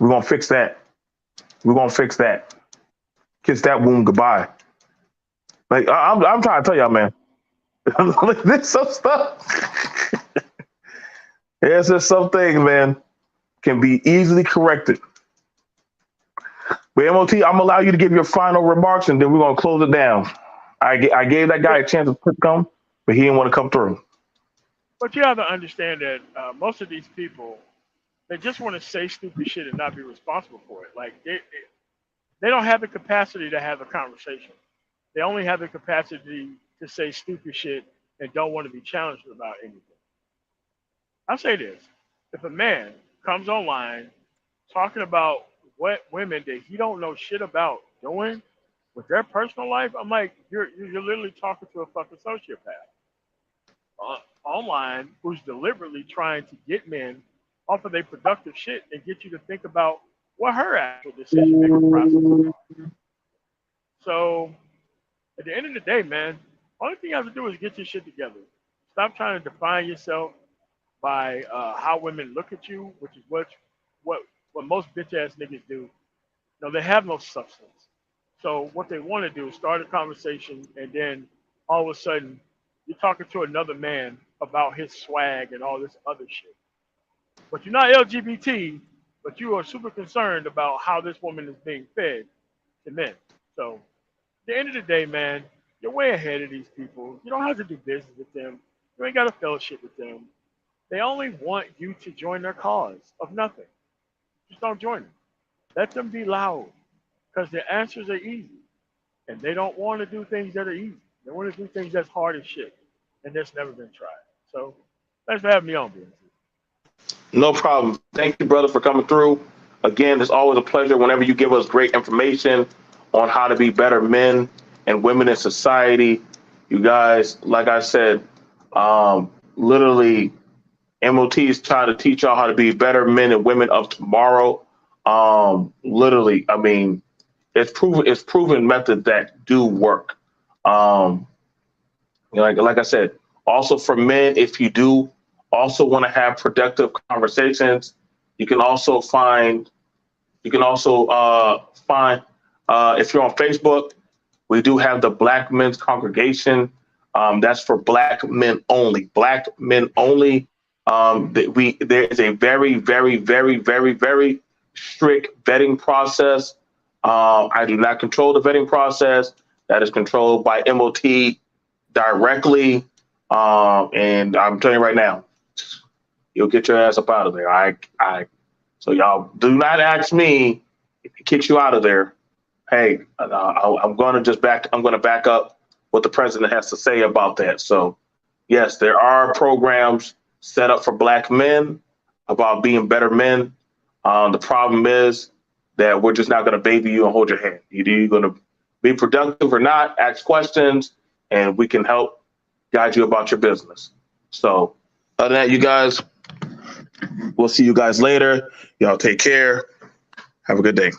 we're gonna fix that. We're gonna fix that. Kiss that wound goodbye. Like, I'm trying to tell y'all, man. There's some stuff. There's just some things, man, can be easily corrected. But MOT, I'm gonna allow you to give your final remarks, and then we're gonna close it down. I gave that guy a chance to come, but he didn't want to come through. But you have to understand that most of these people, they just want to say stupid shit and not be responsible for it. Like they don't have the capacity to have a conversation. They only have the capacity to say stupid shit and don't want to be challenged about anything. I'll say this: if a man comes online talking about what women that he don't know shit about doing with their personal life, I'm like, you're literally talking to a fucking sociopath online who's deliberately trying to get men off of their productive shit and get you to think about what her actual decision making process is. So at the end of the day, man, only thing you have to do is get your shit together. Stop trying to define yourself by how women look at you, which is what most bitch ass niggas do. No, they have no substance. So what they want to do is start a conversation, and then all of a sudden you're talking to another man about his swag and all this other shit. But you're not LGBT, but you are super concerned about how this woman is being fed to men. So at the end of the day, man, you're way ahead of these people. You don't have to do business with them. You ain't got to fellowship with them. They only want you to join their cause of nothing. Just don't join them. Let them be loud because their answers are easy. And they don't want to do things that are easy. They want to do things that's hard as shit. And that's never been tried. So thanks for having me on, BNC. No problem. Thank you, brother, for coming through. Again, it's always a pleasure whenever you give us great information on how to be better men and women in society. You guys, like I said, literally, MOT is trying to teach y'all how to be better men and women of tomorrow. Literally, I mean, it's proven methods that do work. Um, like I said, also for men, if you do also want to have productive conversations, you can also find if you're on Facebook, we do have the Black Men's Congregation. That's for Black men only. Black men only. There is a very, very, very, very, very strict vetting process. I do not control the vetting process. That is controlled by MOT directly. And I'm telling you right now, you'll get your ass up out of there. So y'all do not ask me if he kicks you out of there. Hey, I'm going to back up what the president has to say about that. So yes, there are programs set up for Black men about being better men. The problem is that we're just not going to baby you and hold your hand. You're either going to be productive or not, ask questions, and we can help guide you about your business. So Other than that, you guys, we'll see you guys later. Y'all take care. Have a good day.